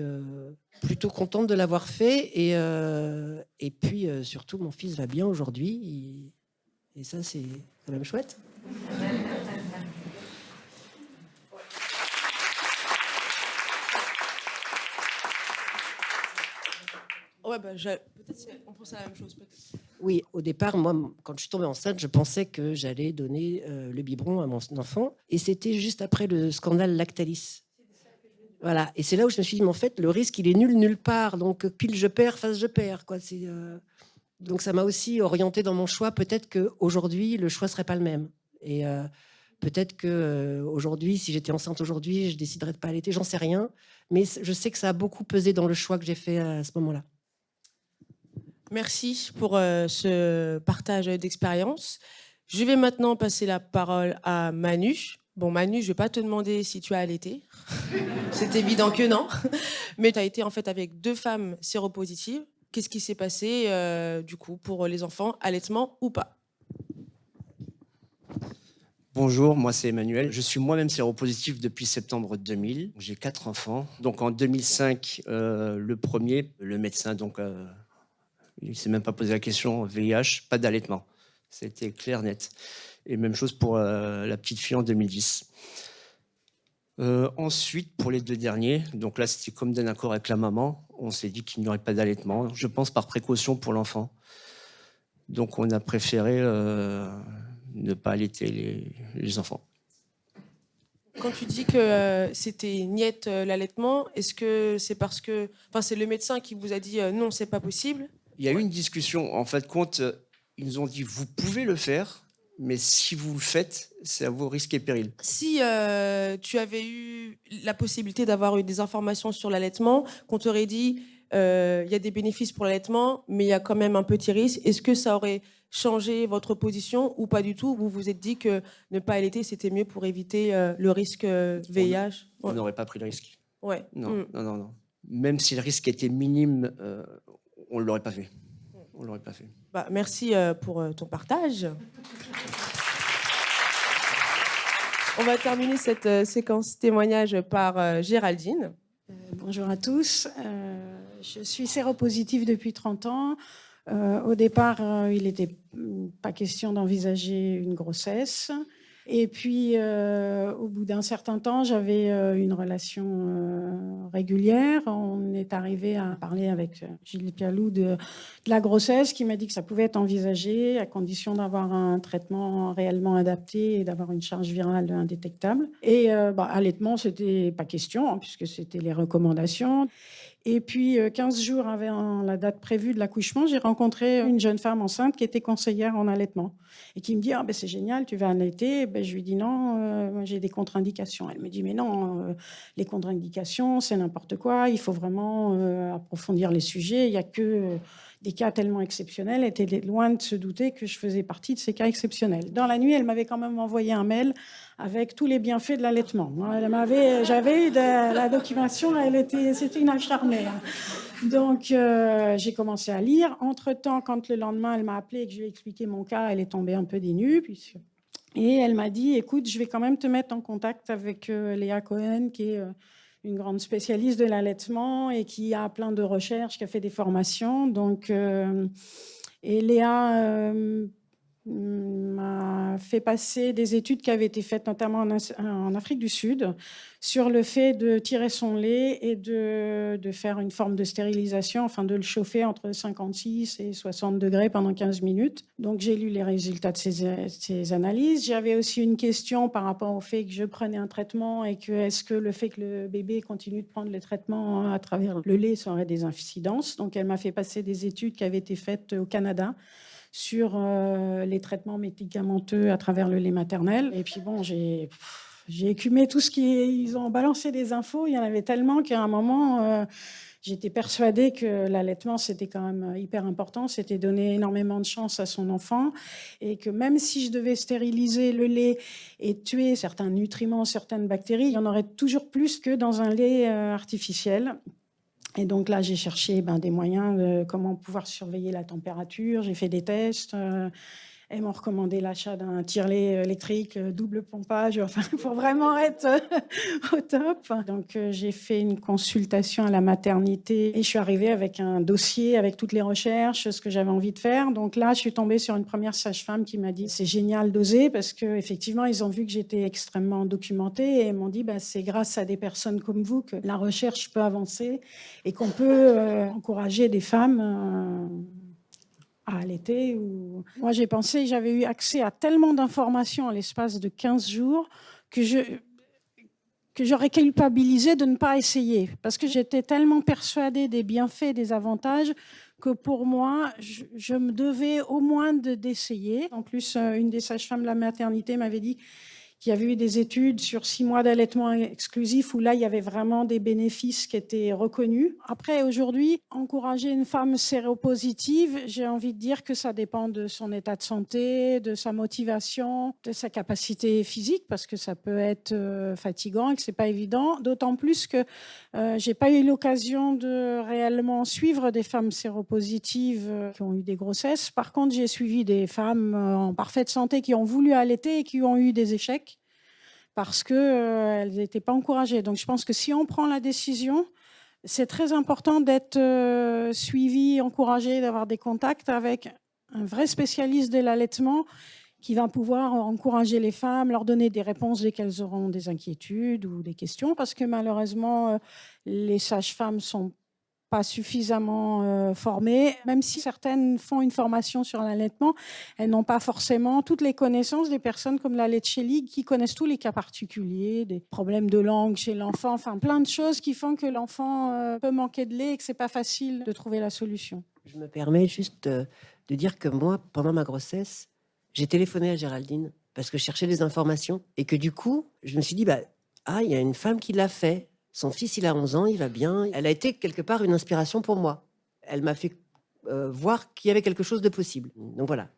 [SPEAKER 13] plutôt contente de l'avoir fait. Et puis, surtout, mon fils va bien aujourd'hui. Et ça, c'est quand même chouette.
[SPEAKER 11] Ouais, peut-être on pense à la même chose. Peut-être.
[SPEAKER 13] Oui, au départ, moi, quand je suis tombée enceinte, je pensais que j'allais donner le biberon à mon enfant. Et c'était juste après le scandale Lactalis. Voilà. Et c'est là où je me suis dit, mais en fait, le risque, il est nul nulle part. Donc, pile je perds, face je perds. Quoi. Donc, ça m'a aussi orientée dans mon choix. Peut-être qu'aujourd'hui, le choix ne serait pas le même. Et peut-être qu'aujourd'hui, si j'étais enceinte aujourd'hui, je déciderais de ne pas allaiter. J'en sais rien. Mais je sais que ça a beaucoup pesé dans le choix que j'ai fait à ce moment-là.
[SPEAKER 11] Merci pour ce partage d'expérience. Je vais maintenant passer la parole à Manu. Bon, Manu, je ne vais pas te demander si tu as allaité. C'est évident que non. Mais tu as été en fait avec 2 femmes séropositives. Qu'est-ce qui s'est passé du coup pour les enfants, allaitement ou pas?
[SPEAKER 14] Bonjour, moi c'est Emmanuel. Je suis moi-même séropositif depuis septembre 2000. J'ai 4 enfants. Donc en 2005, le premier, le médecin, il ne s'est même pas posé la question, VIH, pas d'allaitement. C'était clair, net. Et même chose pour la petite fille en 2010. Ensuite, pour les 2 derniers, donc là c'était comme d'un accord avec la maman, on s'est dit qu'il n'y aurait pas d'allaitement, je pense par précaution pour l'enfant. Donc on a préféré ne pas allaiter les enfants.
[SPEAKER 11] Quand tu dis que c'était niette l'allaitement, est-ce que c'est parce que c'est le médecin qui vous a dit non, c'est pas possible?
[SPEAKER 14] Il y a eu une discussion. En fait, ils nous ont dit vous pouvez le faire, Mais si vous le faites, c'est à vos risques et périls.
[SPEAKER 11] Si tu avais eu la possibilité d'avoir eu des informations sur l'allaitement, qu'on t'aurait dit il y a des bénéfices pour l'allaitement, mais il y a quand même un petit risque, est-ce que ça aurait changé votre position ou pas du tout? Vous vous êtes dit que ne pas allaiter, c'était mieux pour éviter le risque VIH?
[SPEAKER 14] On n'aurait pas pris le risque.
[SPEAKER 11] Ouais.
[SPEAKER 14] Non, non. Même si le risque était minime, on ne l'aurait pas fait. On l'aurait pas fait.
[SPEAKER 11] Bah, merci pour ton partage. On va terminer cette séquence témoignage par Géraldine.
[SPEAKER 15] Bonjour à tous. Je suis séropositive depuis 30 ans. Au départ, il n'était pas question d'envisager une grossesse. Et puis, au bout d'un certain temps, j'avais une relation régulière. On est arrivé à parler avec Gilles Pialou de la grossesse, qui m'a dit que ça pouvait être envisagé à condition d'avoir un traitement réellement adapté et d'avoir une charge virale indétectable. Et allaitement, c'était pas question, hein, puisque c'était les recommandations. Et puis, 15 jours avant la date prévue de l'accouchement, j'ai rencontré une jeune femme enceinte qui était conseillère en allaitement et qui me dit « Ah, ben, c'est génial, tu vas allaiter ». Ben, je lui dis « Non, j'ai des contre-indications ». Elle me dit « Mais non, les contre-indications, c'est n'importe quoi. Il faut vraiment approfondir les sujets. Il n'y a que des cas tellement exceptionnels. » Elle était loin de se douter que je faisais partie de ces cas exceptionnels. Dans la nuit, elle m'avait quand même envoyé un mail avec tous les bienfaits de l'allaitement. J'avais eu de la documentation, c'était une acharnée. Donc, j'ai commencé à lire. Entre-temps, quand le lendemain, elle m'a appelé et que je lui ai expliqué mon cas, elle est tombée un peu des nues. Et elle m'a dit, écoute, je vais quand même te mettre en contact avec Léa Cohen, qui est une grande spécialiste de l'allaitement et qui a plein de recherches, qui a fait des formations. Donc, et Léa m'a fait passer des études qui avaient été faites notamment en Afrique du Sud sur le fait de tirer son lait et de faire une forme de stérilisation, enfin de le chauffer entre 56 et 60 degrés pendant 15 minutes. Donc j'ai lu les résultats de ces analyses. J'avais aussi une question par rapport au fait que je prenais un traitement et que est-ce que le fait que le bébé continue de prendre le traitement à travers le lait, ça aurait des incidences. Donc elle m'a fait passer des études qui avaient été faites au Canada sur les traitements médicamenteux à travers le lait maternel. Et puis bon, j'ai écumé tout ce ils ont balancé des infos. Il y en avait tellement qu'à un moment, j'étais persuadée que l'allaitement, c'était quand même hyper important. C'était donner énormément de chance à son enfant. Et que même si je devais stériliser le lait et tuer certains nutriments, certaines bactéries, il y en aurait toujours plus que dans un lait artificiel. Et donc là, j'ai cherché des moyens de comment pouvoir surveiller la température. J'ai fait des tests. Elles m'ont recommandé l'achat d'un tire-lait électrique, double pompage, enfin, pour vraiment être au top. Donc, j'ai fait une consultation à la maternité et je suis arrivée avec un dossier avec toutes les recherches, ce que j'avais envie de faire. Donc là, je suis tombée sur une première sage-femme qui m'a dit « C'est génial d'oser » parce qu'effectivement, ils ont vu que j'étais extrêmement documentée et ils m'ont dit c'est grâce à des personnes comme vous que la recherche peut avancer et qu'on peut encourager des femmes à allaiter. Moi, j'ai pensé, j'avais eu accès à tellement d'informations à l'espace de 15 jours que j'aurais culpabilisé de ne pas essayer. Parce que j'étais tellement persuadée des bienfaits, des avantages, que pour moi, je me devais au moins d'essayer. En plus, une des sages-femmes de la maternité m'avait dit qu'il y avait eu des études sur 6 mois d'allaitement exclusif où là, il y avait vraiment des bénéfices qui étaient reconnus. Après, aujourd'hui, encourager une femme séropositive, j'ai envie de dire que ça dépend de son état de santé, de sa motivation, de sa capacité physique, parce que ça peut être fatigant et que c'est pas évident. D'autant plus que j'ai pas eu l'occasion de réellement suivre des femmes séropositives qui ont eu des grossesses. Par contre, j'ai suivi des femmes en parfaite santé qui ont voulu allaiter et qui ont eu des échecs parce qu'elles n'étaient pas encouragées. Donc je pense que si on prend la décision, c'est très important d'être suivi, encouragé, d'avoir des contacts avec un vrai spécialiste de l'allaitement qui va pouvoir encourager les femmes, leur donner des réponses dès qu'elles auront des inquiétudes ou des questions, parce que malheureusement, les sages-femmes sont pas suffisamment formées. Même si certaines font une formation sur l'allaitement, elles n'ont pas forcément toutes les connaissances des personnes comme la Leche League qui connaissent tous les cas particuliers, des problèmes de langue chez l'enfant, enfin plein de choses qui font que l'enfant peut manquer de lait et que c'est pas facile de trouver la solution.
[SPEAKER 13] Je me permets juste de dire que moi, pendant ma grossesse, J'ai téléphoné à Géraldine parce que je cherchais des informations et que du coup, je me suis dit, il y a une femme qui l'a fait. Son fils, il a 11 ans, il va bien. Elle a été quelque part une inspiration pour moi. Elle m'a fait voir qu'il y avait quelque chose de possible. Donc voilà.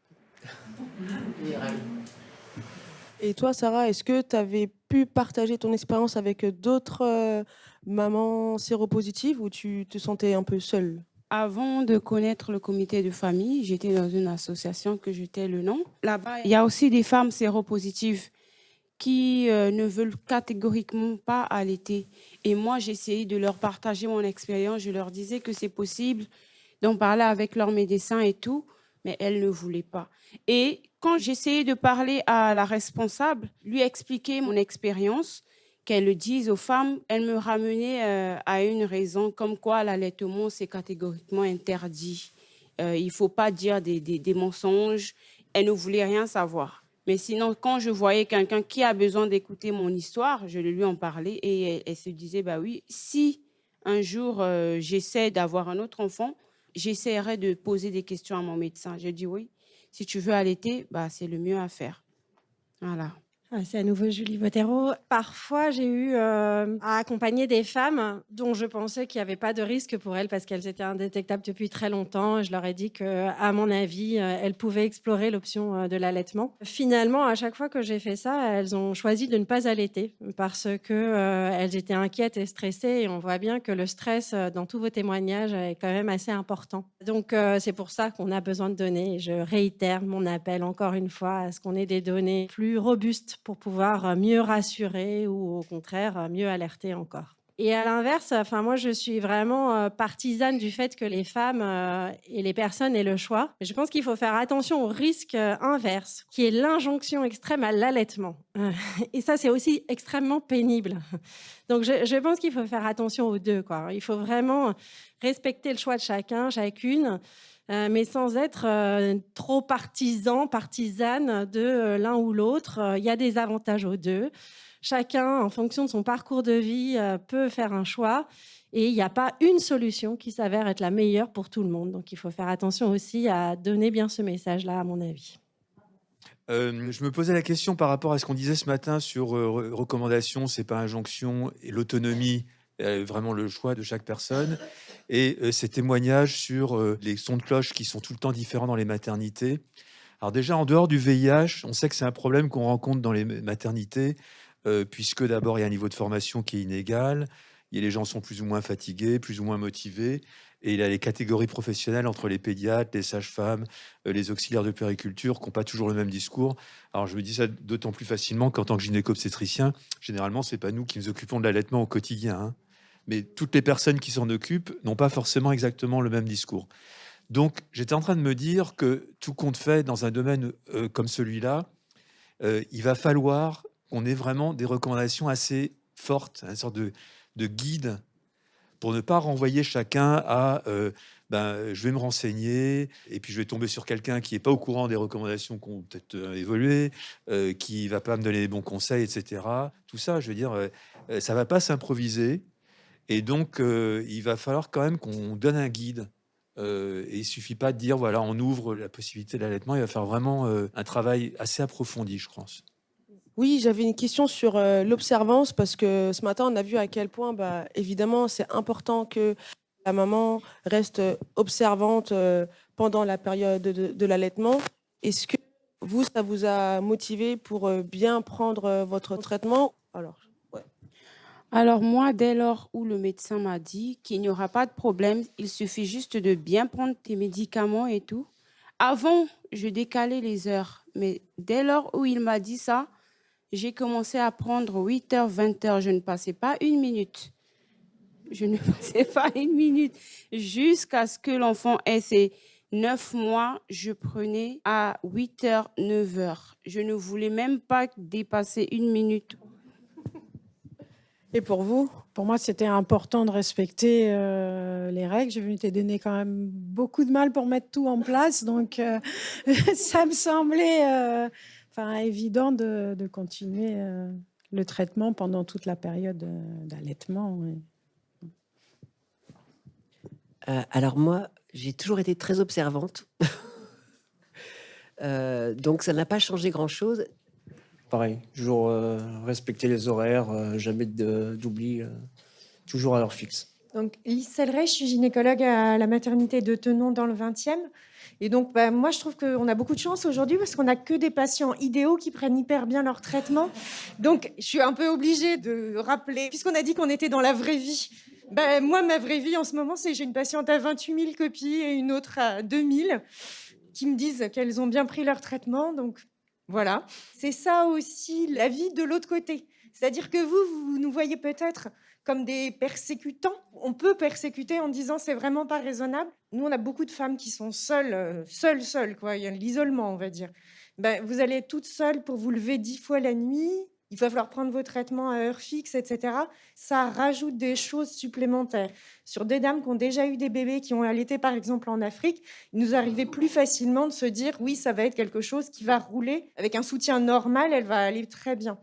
[SPEAKER 11] Et toi, Sarah, est-ce que tu avais pu partager ton expérience avec d'autres mamans séropositives ou tu te sentais un peu seule?
[SPEAKER 12] Avant de connaître le comité de famille, j'étais dans une association que je tais le nom. Là-bas, il y a aussi des femmes séropositives qui ne veulent catégoriquement pas allaiter. Et moi, j'essayais de leur partager mon expérience. Je leur disais que c'est possible d'en parler avec leur médecin et tout, mais elles ne voulaient pas. Et quand j'essayais de parler à la responsable, lui expliquer mon expérience, qu'elle le dise aux femmes, elle me ramenait à une raison comme quoi l'allaitement, c'est catégoriquement interdit. Il ne faut pas dire des mensonges. Elle ne voulait rien savoir. Mais sinon, quand je voyais quelqu'un qui a besoin d'écouter mon histoire, je lui en parlais et elle se disait, oui, si un jour j'essaie d'avoir un autre enfant, j'essaierai de poser des questions à mon médecin. Je dis oui, si tu veux allaiter, c'est le mieux à faire. Voilà.
[SPEAKER 10] C'est à nouveau Julie Bottero. Parfois, j'ai eu à accompagner des femmes dont je pensais qu'il n'y avait pas de risque pour elles parce qu'elles étaient indétectables depuis très longtemps. Je leur ai dit qu'à mon avis, elles pouvaient explorer l'option de l'allaitement. Finalement, à chaque fois que j'ai fait ça, elles ont choisi de ne pas allaiter parce qu'elles étaient inquiètes et stressées. Et on voit bien que le stress, dans tous vos témoignages, est quand même assez important. Donc, c'est pour ça qu'on a besoin de données. Et je réitère mon appel encore une fois à ce qu'on ait des données plus robustes pour pouvoir mieux rassurer ou au contraire mieux alerter encore. Et à l'inverse, moi je suis vraiment partisane du fait que les femmes et les personnes aient le choix. Mais je pense qu'il faut faire attention au risque inverse, qui est l'injonction extrême à l'allaitement. Et ça, c'est aussi extrêmement pénible. Donc je pense qu'il faut faire attention aux deux, quoi. Il faut vraiment respecter le choix de chacun, chacune. Mais sans être trop partisane de l'un ou l'autre. Il y a des avantages aux deux. Chacun, en fonction de son parcours de vie, peut faire un choix. Et il n'y a pas une solution qui s'avère être la meilleure pour tout le monde. Donc, il faut faire attention aussi à donner bien ce message-là, à mon avis.
[SPEAKER 3] Je me posais la question par rapport à ce qu'on disait ce matin sur recommandations, c'est pas injonction, et l'autonomie, vraiment le choix de chaque personne. Et ces témoignages sur les sons de cloche qui sont tout le temps différents dans les maternités. Alors déjà, en dehors du VIH, on sait que c'est un problème qu'on rencontre dans les maternités, puisque d'abord, il y a un niveau de formation qui est inégal, et les gens sont plus ou moins fatigués, plus ou moins motivés, et il y a les catégories professionnelles entre les pédiatres, les sages-femmes, les auxiliaires de puériculture, qui n'ont pas toujours le même discours. Alors je me dis ça d'autant plus facilement qu'en tant que gynéco-obstétricien, généralement, c'est pas nous qui nous occupons de l'allaitement au quotidien, hein. Mais toutes les personnes qui s'en occupent n'ont pas forcément exactement le même discours. Donc, j'étais en train de me dire que tout compte fait, dans un domaine comme celui-là, il va falloir qu'on ait vraiment des recommandations assez fortes, une sorte de guide, pour ne pas renvoyer chacun à je vais me renseigner, et puis je vais tomber sur quelqu'un qui n'est pas au courant des recommandations qui ont peut-être évolué, qui ne va pas me donner les bons conseils, etc. Tout ça, je veux dire, ça ne va pas s'improviser. Et donc, il va falloir quand même qu'on donne un guide. Et il ne suffit pas de dire, voilà, on ouvre la possibilité de l'allaitement. Il va faire vraiment un travail assez approfondi, je pense.
[SPEAKER 11] Oui, j'avais une question sur l'observance parce que ce matin, on a vu à quel point, évidemment, c'est important que la maman reste observante pendant la période de l'allaitement. Est-ce que vous, ça vous a motivé pour bien prendre votre traitement?
[SPEAKER 12] Alors moi, dès lors où le médecin m'a dit qu'il n'y aura pas de problème, il suffit juste de bien prendre tes médicaments et tout. Avant, je décalais les heures, mais dès lors où il m'a dit ça, j'ai commencé à prendre 8h, 20h. Je ne passais pas une minute. Je ne passais pas une minute jusqu'à ce que l'enfant ait ses 9 mois. Je prenais à 8h, 9h. Je ne voulais même pas dépasser une minute.
[SPEAKER 11] Et pour vous?
[SPEAKER 15] Pour moi, c'était important de respecter les règles. Je m'étais donné quand même beaucoup de mal pour mettre tout en place. Donc, ça me semblait évident de continuer le traitement pendant toute la période d'allaitement.
[SPEAKER 13] Alors moi, j'ai toujours été très observante. Donc ça n'a pas changé grand-chose.
[SPEAKER 14] Pareil, toujours respecter les horaires, jamais d'oubli, toujours à l'heure fixe.
[SPEAKER 10] Donc, Lise Selleret, je suis gynécologue à la maternité de Tenon dans le 20e. Et donc, moi, je trouve qu'on a beaucoup de chance aujourd'hui parce qu'on n'a que des patients idéaux qui prennent hyper bien leur traitement. Donc, je suis un peu obligée de rappeler, puisqu'on a dit qu'on était dans la vraie vie. Moi, ma vraie vie en ce moment, c'est que j'ai une patiente à 28 000 copies et une autre à 2 000 qui me disent qu'elles ont bien pris leur traitement. Donc, voilà. C'est ça aussi la vie de l'autre côté. C'est-à-dire que vous nous voyez peut-être comme des persécutants. On peut persécuter en disant c'est vraiment pas raisonnable. Nous, on a beaucoup de femmes qui sont seules, quoi. Il y a l'isolement, on va dire. Vous allez être toute seule pour vous lever 10 fois la nuit. Il va falloir prendre vos traitements à heure fixe, etc. Ça rajoute des choses supplémentaires. Sur des dames qui ont déjà eu des bébés, qui ont allaité par exemple en Afrique, il nous arrivait plus facilement de se dire oui, ça va être quelque chose qui va rouler. Avec un soutien normal, elle va aller très bien.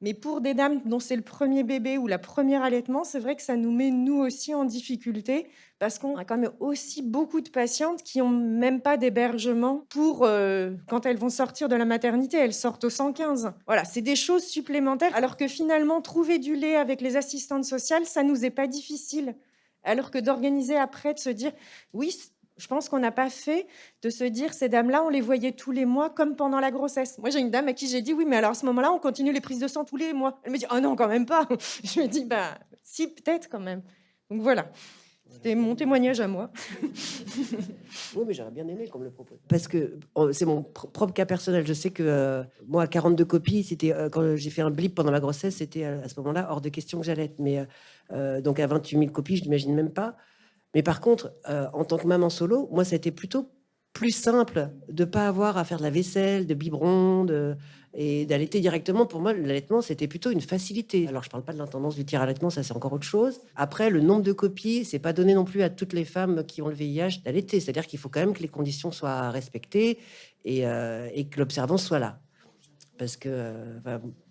[SPEAKER 10] Mais pour des dames dont c'est le premier bébé ou la première allaitement, c'est vrai que ça nous met, nous aussi, en difficulté parce qu'on a quand même aussi beaucoup de patientes qui n'ont même pas d'hébergement pour quand elles vont sortir de la maternité. Elles sortent au 115. Voilà, c'est des choses supplémentaires. Alors que finalement, trouver du lait avec les assistantes sociales, ça ne nous est pas difficile. Alors que d'organiser après, de se dire, oui, je pense qu'on n'a pas fait de se dire, ces dames-là, on les voyait tous les mois comme pendant la grossesse. Moi, j'ai une dame à qui j'ai dit, oui, mais alors à ce moment-là, on continue les prises de sang tous les mois. Elle me dit, oh non, quand même pas. Je me dis, si, peut-être quand même. Donc voilà, c'était mon témoignage à moi.
[SPEAKER 13] Oui, mais j'aurais bien aimé qu'on me le propose. Parce que c'est mon propre cas personnel. Je sais que moi, à 42 copies, c'était quand j'ai fait un blip pendant la grossesse, c'était à ce moment-là hors de question que j'allaite. Mais donc à 28 000 copies, je n'imagine même pas. Mais par contre, en tant que maman solo, moi, ça a été plutôt plus simple de ne pas avoir à faire de la vaisselle, de biberon, et d'allaiter directement. Pour moi, l'allaitement, c'était plutôt une facilité. Alors, je ne parle pas de l'intendance du tir-allaitement, ça, c'est encore autre chose. Après, le nombre de copies, c'est pas donné non plus à toutes les femmes qui ont le VIH d'allaiter. C'est-à-dire qu'il faut quand même que les conditions soient respectées et que l'observance soit là. Parce que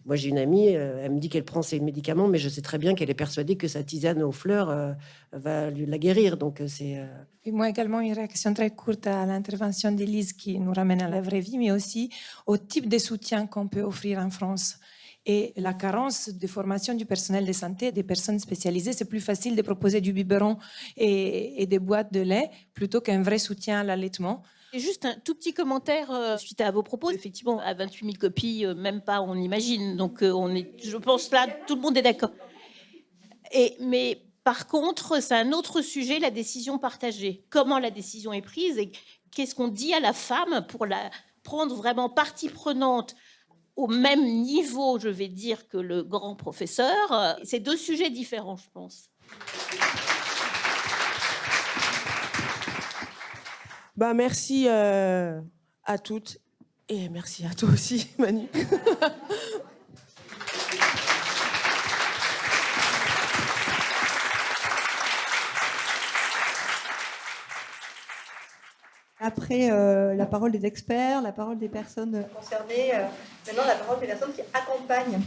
[SPEAKER 13] moi, j'ai une amie, elle me dit qu'elle prend ses médicaments, mais je sais très bien qu'elle est persuadée que sa tisane aux fleurs va la guérir. Donc, c'est...
[SPEAKER 8] Et moi également, une réaction très courte à l'intervention d'Élise qui nous ramène à la vraie vie, mais aussi au type de soutien qu'on peut offrir en France. Et la carence de formation du personnel de santé, des personnes spécialisées, c'est plus facile de proposer du biberon et des boîtes de lait plutôt qu'un vrai soutien à l'allaitement.
[SPEAKER 2] Et juste un tout petit commentaire suite à vos propos. Effectivement, à 28 000 copies, même pas, on imagine. Donc, je pense là, tout le monde est d'accord. Mais par contre, c'est un autre sujet, la décision partagée. Comment la décision est prise et qu'est-ce qu'on dit à la femme pour la prendre vraiment partie prenante au même niveau, je vais dire, que le grand professeur. C'est deux sujets différents, je pense.
[SPEAKER 11] Merci à toutes et merci à toi aussi, Manu.
[SPEAKER 16] Après la parole des experts, la parole des personnes concernées, maintenant la parole des personnes qui accompagnent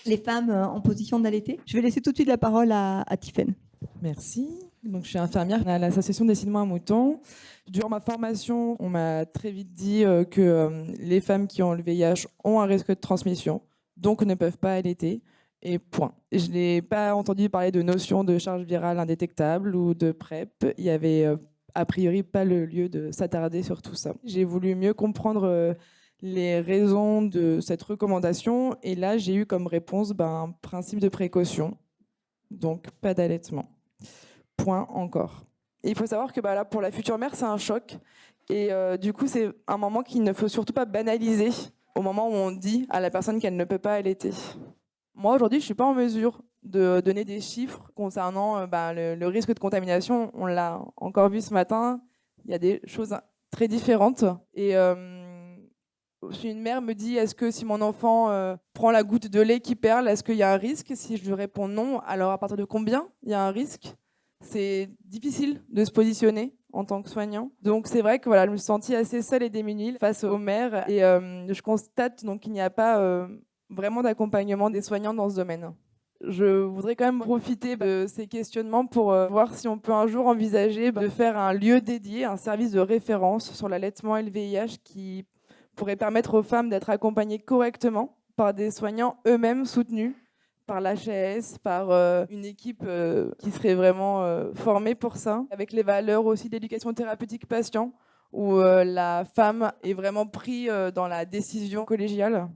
[SPEAKER 16] les femmes en position d'allaiter. Je vais laisser tout de suite la parole à Tiffaine.
[SPEAKER 17] Merci. Donc, je suis infirmière à l'association Décidement un mouton. Durant ma formation, on m'a très vite dit que les femmes qui ont le VIH ont un risque de transmission, donc ne peuvent pas allaiter. Et point. Je n'ai pas entendu parler de notion de charge virale indétectable ou de PrEP. Il y avait a priori pas le lieu de s'attarder sur tout ça. J'ai voulu mieux comprendre les raisons de cette recommandation et là j'ai eu comme réponse un principe de précaution, donc pas d'allaitement. Point encore. Et il faut savoir que là pour la future mère c'est un choc et du coup c'est un moment qu'il ne faut surtout pas banaliser au moment où on dit à la personne qu'elle ne peut pas allaiter. Moi aujourd'hui je suis pas en mesure de donner des chiffres concernant le risque de contamination. On l'a encore vu ce matin, il y a des choses très différentes. Et si une mère me dit est-ce que si mon enfant prend la goutte de lait qui perle, est-ce qu'il y a un risque? Si je lui réponds non, alors à partir de combien il y a un risque? C'est difficile de se positionner en tant que soignant. Donc c'est vrai que je me suis sentie assez seule et démunie face aux mères. Et je constate donc qu'il n'y a pas vraiment d'accompagnement des soignants dans ce domaine. Je voudrais quand même profiter de ces questionnements pour voir si on peut un jour envisager de faire un lieu dédié, un service de référence sur l'allaitement et le VIH qui pourrait permettre aux femmes d'être accompagnées correctement par des soignants eux-mêmes soutenus par l'HAS, par une équipe qui serait vraiment formée pour ça, avec les valeurs aussi d'éducation thérapeutique patient, où la femme est vraiment prise dans la décision collégiale.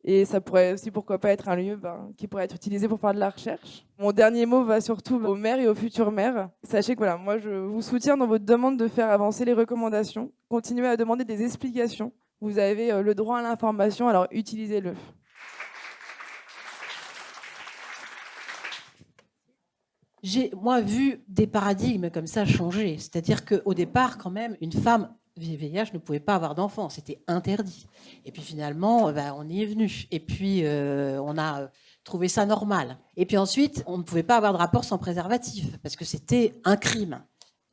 [SPEAKER 17] Et ça pourrait aussi, pourquoi pas, être un lieu qui pourrait être utilisé pour faire de la recherche. Mon dernier mot va surtout aux mères et aux futures mères. Sachez que voilà, moi, je vous soutiens dans votre demande de faire avancer les recommandations. Continuez à demander des explications. Vous avez le droit à l'information, alors utilisez-le.
[SPEAKER 18] J'ai, moi, vu des paradigmes comme ça changer. C'est-à-dire qu'au départ, quand même, une femme VIH ne pouvait pas avoir d'enfants. C'était interdit. Et puis finalement, on y est venu. Et puis, on a trouvé ça normal. Et puis ensuite, on ne pouvait pas avoir de rapport sans préservatif, parce que c'était un crime.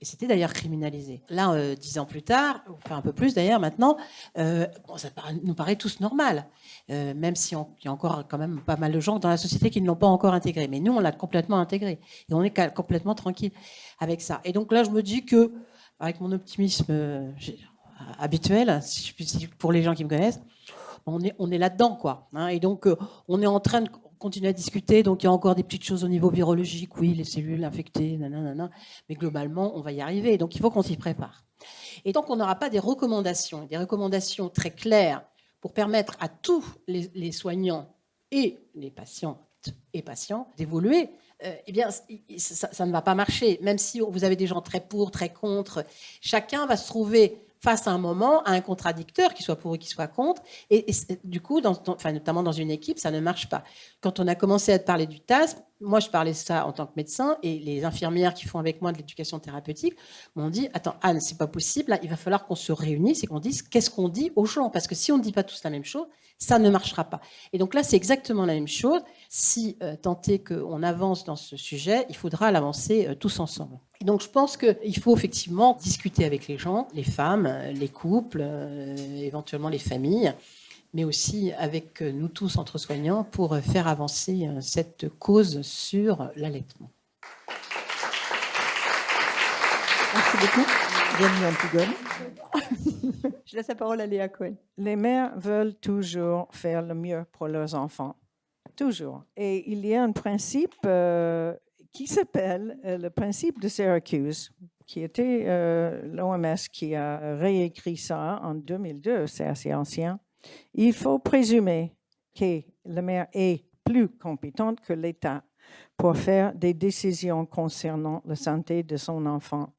[SPEAKER 18] Et c'était d'ailleurs criminalisé. Là, 10 ans plus tard, enfin un peu plus d'ailleurs maintenant, ça nous paraît tous normal. Même si il y a encore quand même pas mal de gens dans la société qui ne l'ont pas encore intégré. Mais nous, on l'a complètement intégré. Et on est complètement tranquille avec ça. Et donc là, je me dis que, avec mon optimisme habituel, pour les gens qui me connaissent, on est là-dedans, quoi. Hein. Et donc, on est en train de continuer à discuter. Donc, il y a encore des petites choses au niveau virologique. Oui, les cellules infectées, nanana. Mais globalement, on va y arriver. Donc, il faut qu'on s'y prépare. Et donc, on n'aura pas des recommandations très claires pour permettre à tous les soignants et les patientes et patients d'évoluer. Eh bien, ça ne va pas marcher. Même si vous avez des gens très pour, très contre, chacun va se trouver face à un moment, à un contradicteur, qui soit pour ou qui soit contre. Et du coup, notamment dans une équipe, ça ne marche pas. Quand on a commencé à parler du TASP, moi, je parlais ça en tant que médecin, et les infirmières qui font avec moi de l'éducation thérapeutique m'ont dit, attends, Anne, c'est pas possible, là, il va falloir qu'on se réunisse et qu'on dise qu'est-ce qu'on dit aux gens. Parce que si on ne dit pas tous la même chose, ça ne marchera pas. Et donc là, c'est exactement la même chose. Si tant est qu'on avance dans ce sujet, il faudra l'avancer tous ensemble. Et donc, je pense qu'il faut effectivement discuter avec les gens, les femmes, les couples, éventuellement les familles, mais aussi avec nous tous entre soignants pour faire avancer cette cause sur l'allaitement.
[SPEAKER 16] Merci beaucoup. Bienvenue Antigone. Je laisse la parole à Léa Cohen.
[SPEAKER 19] Les mères veulent toujours faire le mieux pour leurs enfants. Toujours. Et il y a un principe qui s'appelle le principe de Syracuse, qui était l'OMS qui a réécrit ça en 2002, c'est assez ancien. Il faut présumer que la mère est plus compétente que l'État pour faire des décisions concernant la santé de son enfant.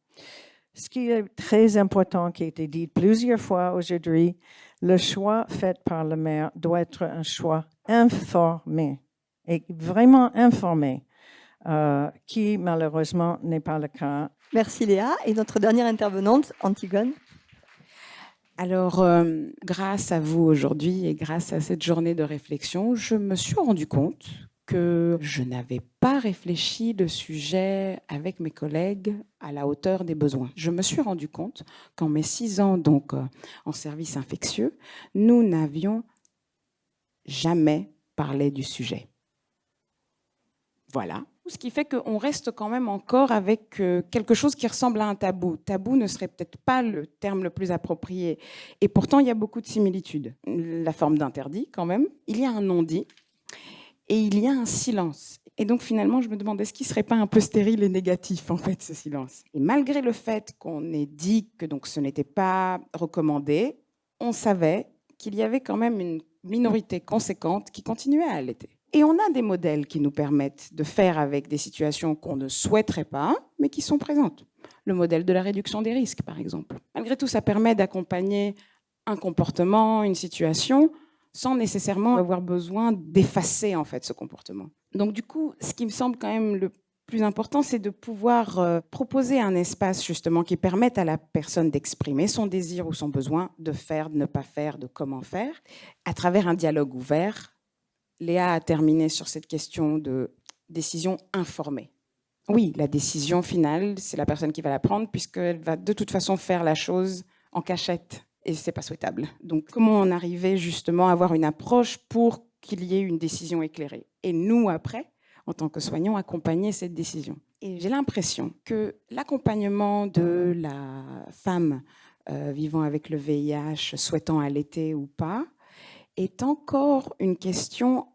[SPEAKER 19] Ce qui est très important, qui a été dit plusieurs fois aujourd'hui, le choix fait par la mère doit être un choix informé, et vraiment informé, qui malheureusement n'est pas le cas.
[SPEAKER 16] Merci Léa. Et notre dernière intervenante, Antigone.
[SPEAKER 20] Alors, grâce à vous aujourd'hui et grâce à cette journée de réflexion, je me suis rendu compte que je n'avais pas réfléchi le sujet avec mes collègues à la hauteur des besoins. Je me suis rendu compte qu'en mes 6 ans donc, en service infectieux, nous n'avions jamais parlé du sujet. Voilà. Ce qui fait qu'on reste quand même encore avec quelque chose qui ressemble à un tabou. Tabou ne serait peut-être pas le terme le plus approprié. Et pourtant, il y a beaucoup de similitudes. La forme d'interdit, quand même. Il y a un non-dit et il y a un silence. Et donc, finalement, je me demande, est-ce qu'il ne serait pas un peu stérile et négatif, en fait, ce silence? Et malgré le fait qu'on ait dit que donc, ce n'était pas recommandé, on savait qu'il y avait quand même une minorité conséquente qui continuait à allaiter. Et on a des modèles qui nous permettent de faire avec des situations qu'on ne souhaiterait pas, mais qui sont présentes. Le modèle de la réduction des risques, par exemple. Malgré tout, ça permet d'accompagner un comportement, une situation, sans nécessairement avoir besoin d'effacer en fait ce comportement. Donc du coup, ce qui me semble quand même le plus important, c'est de pouvoir proposer un espace justement qui permette à la personne d'exprimer son désir ou son besoin, de faire, de ne pas faire, de comment faire, à travers un dialogue ouvert. Léa a terminé sur cette question de décision informée. Oui, la décision finale, c'est la personne qui va la prendre puisqu'elle va de toute façon faire la chose en cachette. Et ce n'est pas souhaitable. Donc, comment en arriver justement à avoir une approche pour qu'il y ait une décision éclairée? Et nous, après, en tant que soignants, accompagner cette décision. Et j'ai l'impression que l'accompagnement de la femme vivant avec le VIH, souhaitant allaiter ou pas, est encore une question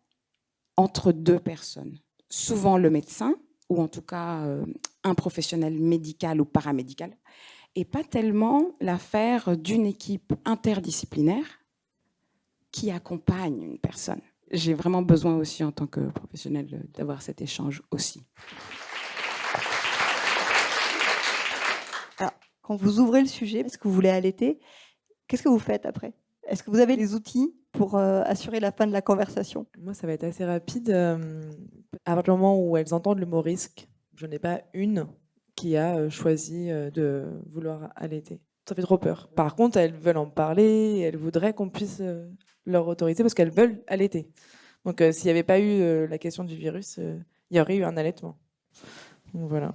[SPEAKER 20] entre deux personnes. Souvent le médecin, ou en tout cas un professionnel médical ou paramédical, et pas tellement l'affaire d'une équipe interdisciplinaire qui accompagne une personne. J'ai vraiment besoin aussi, en tant que professionnel, d'avoir cet échange aussi.
[SPEAKER 16] Alors, quand vous ouvrez le sujet, est-ce que vous voulez allaiter, qu'est-ce que vous faites après? Est-ce que vous avez les outils pour assurer la fin de la conversation?
[SPEAKER 17] Moi, ça va être assez rapide. À partir du moment où elles entendent le mot risque, je n'ai pas une qui a choisi de vouloir allaiter. Ça fait trop peur. Par contre, elles veulent en parler, elles voudraient qu'on puisse leur autoriser parce qu'elles veulent allaiter. Donc, s'il n'y avait pas eu la question du virus, il y aurait eu un allaitement. Donc, voilà.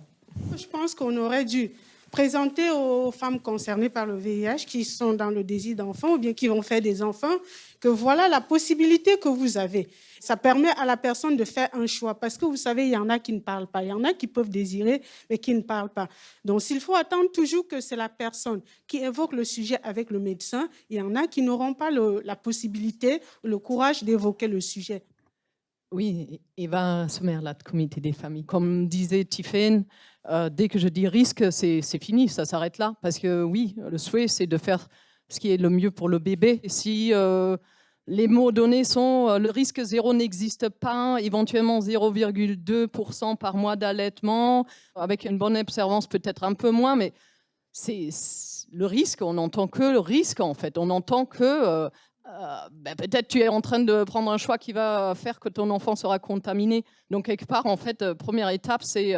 [SPEAKER 21] Je pense qu'on aurait dû présenter aux femmes concernées par le VIH qui sont dans le désir d'enfant ou bien qui vont faire des enfants que voilà la possibilité que vous avez. Ça permet à la personne de faire un choix parce que vous savez, il y en a qui ne parlent pas, il y en a qui peuvent désirer mais qui ne parlent pas. Donc, s'il faut attendre toujours que c'est la personne qui évoque le sujet avec le médecin, il y en a qui n'auront pas la possibilité, le courage d'évoquer le sujet.
[SPEAKER 1] Oui, Eva Sommerlath, comité des familles. Comme disait Tiffaine, dès que je dis risque, c'est fini, ça s'arrête là. Parce que oui, le souhait, c'est de faire ce qui est le mieux pour le bébé. Et si les mots donnés sont le risque zéro n'existe pas, éventuellement 0,2% par mois d'allaitement, avec une bonne observance peut-être un peu moins, mais c'est le risque, on n'entend que le risque en fait. On entend que peut-être tu es en train de prendre un choix qui va faire que ton enfant sera contaminé. Donc, quelque part, en fait, première étape, c'est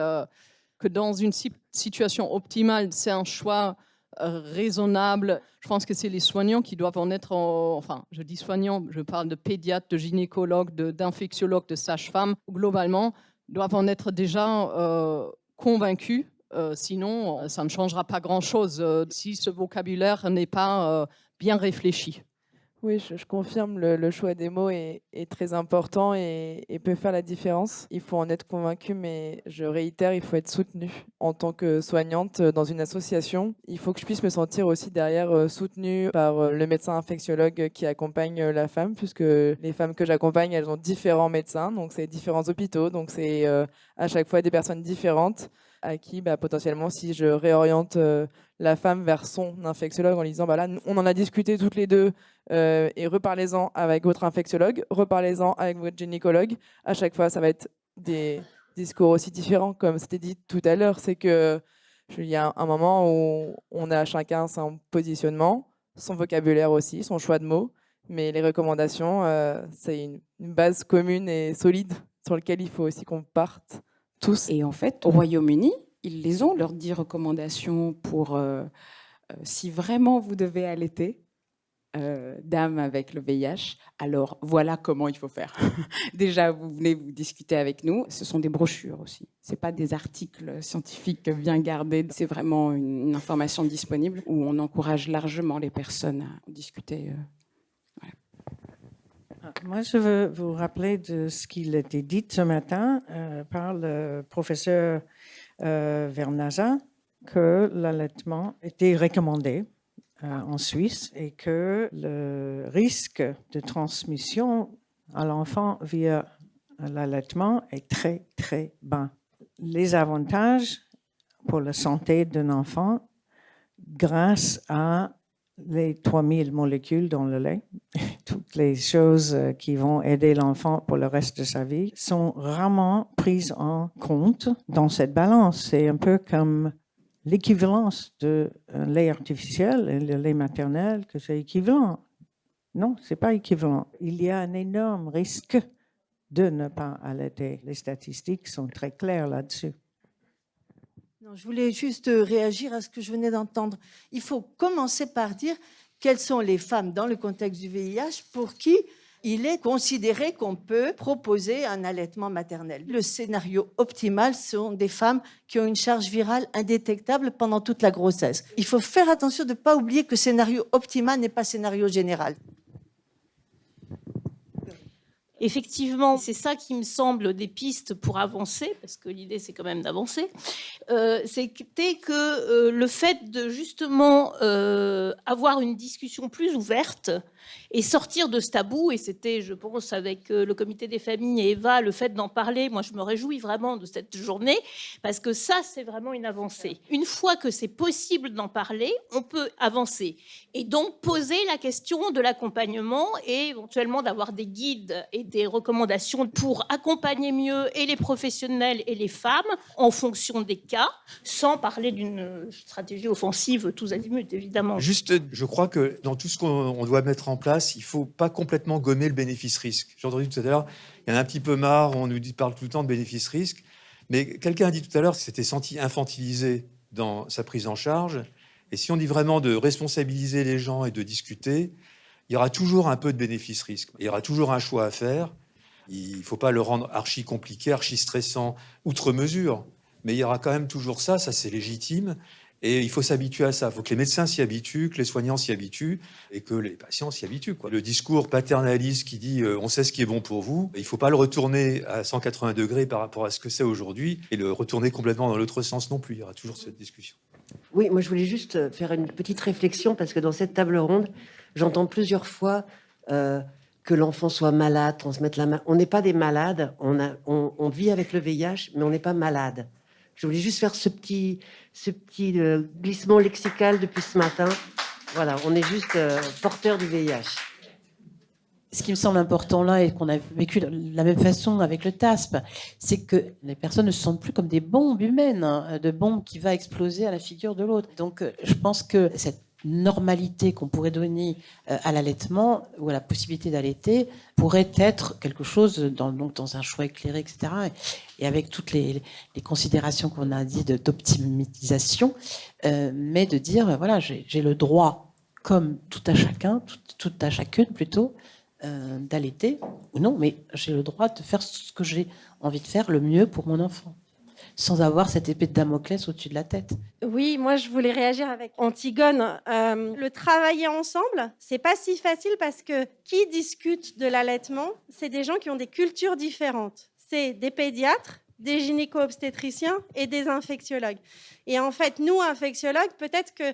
[SPEAKER 1] que dans une situation optimale, c'est un choix raisonnable. Je pense que c'est les soignants qui doivent en être, enfin, je dis soignants, je parle de pédiatres, de gynécologues, d'infectiologues, de sages-femmes, globalement, doivent en être déjà convaincus. Sinon, ça ne changera pas grand-chose si ce vocabulaire n'est pas bien réfléchi.
[SPEAKER 17] Oui, je confirme, le choix des mots est très important et peut faire la différence. Il faut en être convaincu, mais je réitère, il faut être soutenu. En tant que soignante dans une association, il faut que je puisse me sentir aussi derrière soutenue par le médecin infectiologue qui accompagne la femme, puisque les femmes que j'accompagne, elles ont différents médecins, donc c'est différents hôpitaux, donc c'est à chaque fois des personnes différentes à qui potentiellement, si je réoriente la femme vers son infectiologue en lui disant là, on en a discuté toutes les deux et reparlez-en avec votre infectiologue, reparlez-en avec votre gynécologue. À chaque fois, ça va être des discours aussi différents, comme c'était dit tout à l'heure. C'est qu'il y a un moment où on a chacun son positionnement, son vocabulaire aussi, son choix de mots, mais les recommandations, c'est une base commune et solide sur laquelle il faut aussi qu'on parte. Tous.
[SPEAKER 20] Et en fait, au Royaume-Uni, ils les ont, leurs 10 recommandations pour si vraiment vous devez allaiter, dame avec le VIH, alors voilà comment il faut faire. Déjà, vous venez vous discuter avec nous. Ce sont des brochures aussi. Ce n'est pas des articles scientifiques bien gardés. C'est vraiment une information disponible où on encourage largement les personnes à discuter.
[SPEAKER 19] Moi, je veux vous rappeler de ce qui a été dit ce matin par le professeur Vernaza, que l'allaitement était recommandé en Suisse et que le risque de transmission à l'enfant via l'allaitement est très, très bas. Les avantages pour la santé d'un enfant, grâce à les 3000 molécules dans le lait, toutes les choses qui vont aider l'enfant pour le reste de sa vie, sont rarement prises en compte dans cette balance. C'est un peu comme l'équivalence de lait artificiel et le lait maternel, que c'est équivalent. Non, ce n'est pas équivalent. Il y a un énorme risque de ne pas allaiter. Les statistiques sont très claires là-dessus.
[SPEAKER 9] Non, je voulais juste réagir à ce que je venais d'entendre. Il faut commencer par dire quelles sont les femmes dans le contexte du VIH pour qui il est considéré qu'on peut proposer un allaitement maternel. Le scénario optimal sont des femmes qui ont une charge virale indétectable pendant toute la grossesse. Il faut faire attention de ne pas oublier que scénario optimal n'est pas scénario général.
[SPEAKER 2] Effectivement, c'est ça qui me semble des pistes pour avancer, parce que l'idée, c'est quand même d'avancer. C'était que le fait de justement avoir une discussion plus ouverte et sortir de ce tabou, et c'était, je pense, avec le comité des familles et Eva, le fait d'en parler, moi je me réjouis vraiment de cette journée, parce que ça, c'est vraiment une avancée. Une fois que c'est possible d'en parler, on peut avancer. Et donc poser la question de l'accompagnement et éventuellement d'avoir des guides et des recommandations pour accompagner mieux et les professionnels et les femmes en fonction des cas, sans parler d'une stratégie offensive tous azimuts, évidemment.
[SPEAKER 3] Juste, je crois que dans tout ce qu'on doit mettre en place, il ne faut pas complètement gommer le bénéfice-risque. J'ai entendu tout à l'heure, il y en a un petit peu marre, on nous parle tout le temps de bénéfice-risque, mais quelqu'un a dit tout à l'heure qu'il s'était senti infantilisé dans sa prise en charge. Et si on dit vraiment de responsabiliser les gens et de discuter, il y aura toujours un peu de bénéfice-risque. Il y aura toujours un choix à faire. Il ne faut pas le rendre archi compliqué, archi stressant, outre mesure. Mais il y aura quand même toujours ça c'est légitime. Et il faut s'habituer à ça. Il faut que les médecins s'y habituent, que les soignants s'y habituent et que les patients s'y habituent, quoi. Le discours paternaliste qui dit on sait ce qui est bon pour vous, il ne faut pas le retourner à 180 degrés par rapport à ce que c'est aujourd'hui et le retourner complètement dans l'autre sens non plus. Il y aura toujours cette discussion.
[SPEAKER 13] Oui, moi je voulais juste faire une petite réflexion parce que dans cette table ronde, j'entends plusieurs fois que l'enfant soit malade, transmettre la maladie. On n'est pas des malades, on vit avec le VIH, mais on n'est pas malade. Je voulais juste faire ce petit glissement lexical depuis ce matin. Voilà, on est juste porteur du VIH.
[SPEAKER 18] Ce qui me semble important là, et qu'on a vécu de la même façon avec le TASP, c'est que les personnes ne se sentent plus comme des bombes humaines, hein, de bombes qui va exploser à la figure de l'autre. Donc je pense que cette normalité qu'on pourrait donner à l'allaitement ou à la possibilité d'allaiter pourrait être quelque chose dans un choix éclairé, etc. Et avec toutes les considérations qu'on a dit d'optimisation, mais de dire, voilà, j'ai le droit, comme tout à chacun, tout à chacune plutôt, d'allaiter, ou non, mais j'ai le droit de faire ce que j'ai envie de faire le mieux pour mon enfant, sans avoir cette épée de Damoclès au-dessus de la tête.
[SPEAKER 10] Oui, moi je voulais réagir avec Antigone. Le travailler ensemble, c'est pas si facile parce que qui discute de l'allaitement, c'est des gens qui ont des cultures différentes. C'est des pédiatres, des gynéco-obstétriciens et des infectiologues. Et en fait, nous, infectiologues, peut-être que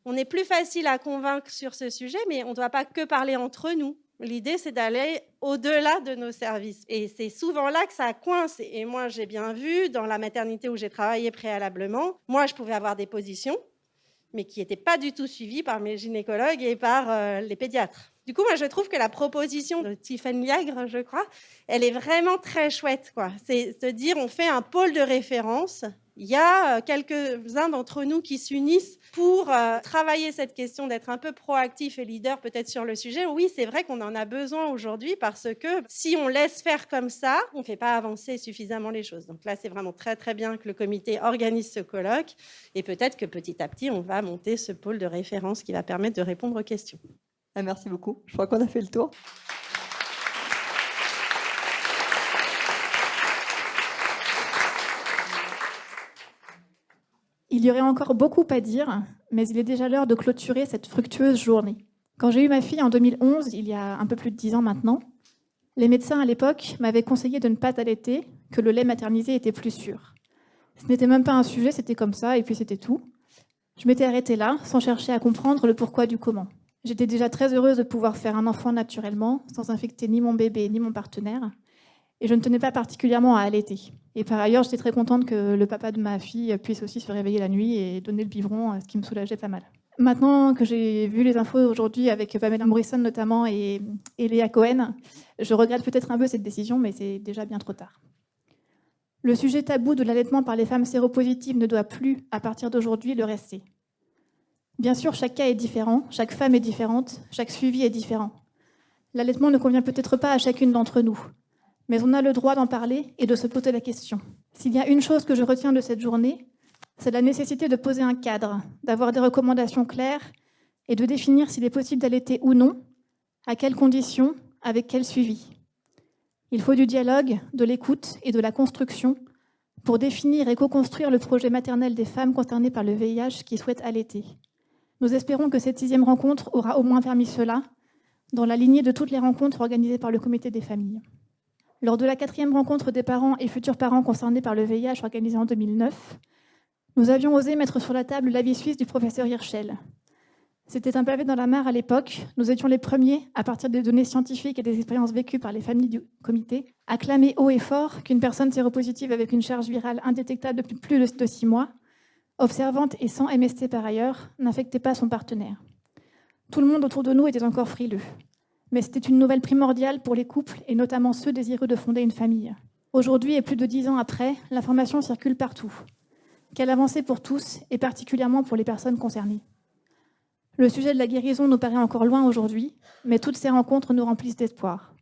[SPEAKER 10] on est plus facile à convaincre sur ce sujet, mais on ne doit pas que parler entre nous. L'idée, c'est d'aller au-delà de nos services. Et c'est souvent là que ça coince. Et moi, j'ai bien vu, dans la maternité où j'ai travaillé préalablement, moi, je pouvais avoir des positions, mais qui n'étaient pas du tout suivies par mes gynécologues et par les pédiatres. Du coup, moi, je trouve que la proposition de Tiffaine Liagre, je crois, elle est vraiment très chouette, quoi. C'est se dire, on fait un pôle de référence. Il y a quelques-uns d'entre nous qui s'unissent pour travailler cette question d'être un peu proactif et leader peut-être sur le sujet. Oui, c'est vrai qu'on en a besoin aujourd'hui parce que si on laisse faire comme ça, on ne fait pas avancer suffisamment les choses. Donc là, c'est vraiment très, très bien que le comité organise ce colloque et peut-être que petit à petit, on va monter ce pôle de référence qui va permettre de répondre aux questions.
[SPEAKER 16] Merci beaucoup. Je crois qu'on a fait le tour.
[SPEAKER 6] Il y aurait encore beaucoup à dire, mais il est déjà l'heure de clôturer cette fructueuse journée. Quand j'ai eu ma fille en 2011, il y a un peu plus de 10 ans maintenant, les médecins à l'époque m'avaient conseillé de ne pas allaiter, que le lait maternisé était plus sûr. Ce n'était même pas un sujet, c'était comme ça, et puis c'était tout. Je m'étais arrêtée là, sans chercher à comprendre le pourquoi du comment. J'étais déjà très heureuse de pouvoir faire un enfant naturellement, sans infecter ni mon bébé ni mon partenaire. Et je ne tenais pas particulièrement à allaiter. Et par ailleurs, j'étais très contente que le papa de ma fille puisse aussi se réveiller la nuit et donner le biberon, ce qui me soulageait pas mal. Maintenant que j'ai vu les infos aujourd'hui avec Pamela Morrison notamment et Léa Cohen, je regrette peut-être un peu cette décision, mais c'est déjà bien trop tard. Le sujet tabou de l'allaitement par les femmes séropositives ne doit plus, à partir d'aujourd'hui, le rester. Bien sûr, chaque cas est différent, chaque femme est différente, chaque suivi est différent. L'allaitement ne convient peut-être pas à chacune d'entre nous. Mais on a le droit d'en parler et de se poser la question. S'il y a une chose que je retiens de cette journée, c'est la nécessité de poser un cadre, d'avoir des recommandations claires et de définir s'il est possible d'allaiter ou non, à quelles conditions, avec quel suivi. Il faut du dialogue, de l'écoute et de la construction pour définir et co-construire le projet maternel des femmes concernées par le VIH qui souhaitent allaiter. Nous espérons que cette 6e rencontre aura au moins permis cela, dans la lignée de toutes les rencontres organisées par le comité des familles. Lors de la 4e rencontre des parents et futurs parents concernés par le VIH organisée en 2009, nous avions osé mettre sur la table l'avis suisse du professeur Hirschel. C'était un pavé dans la mare à l'époque. Nous étions les premiers, à partir des données scientifiques et des expériences vécues par les familles du comité, à clamer haut et fort qu'une personne séropositive avec une charge virale indétectable depuis plus de 6 mois, observante et sans MST par ailleurs, n'infectait pas son partenaire. Tout le monde autour de nous était encore frileux. Mais c'était une nouvelle primordiale pour les couples, et notamment ceux désireux de fonder une famille. Aujourd'hui, et plus de 10 ans après, l'information circule partout. Quelle avancée pour tous, et particulièrement pour les personnes concernées. Le sujet de la guérison nous paraît encore loin aujourd'hui, mais toutes ces rencontres nous remplissent d'espoir.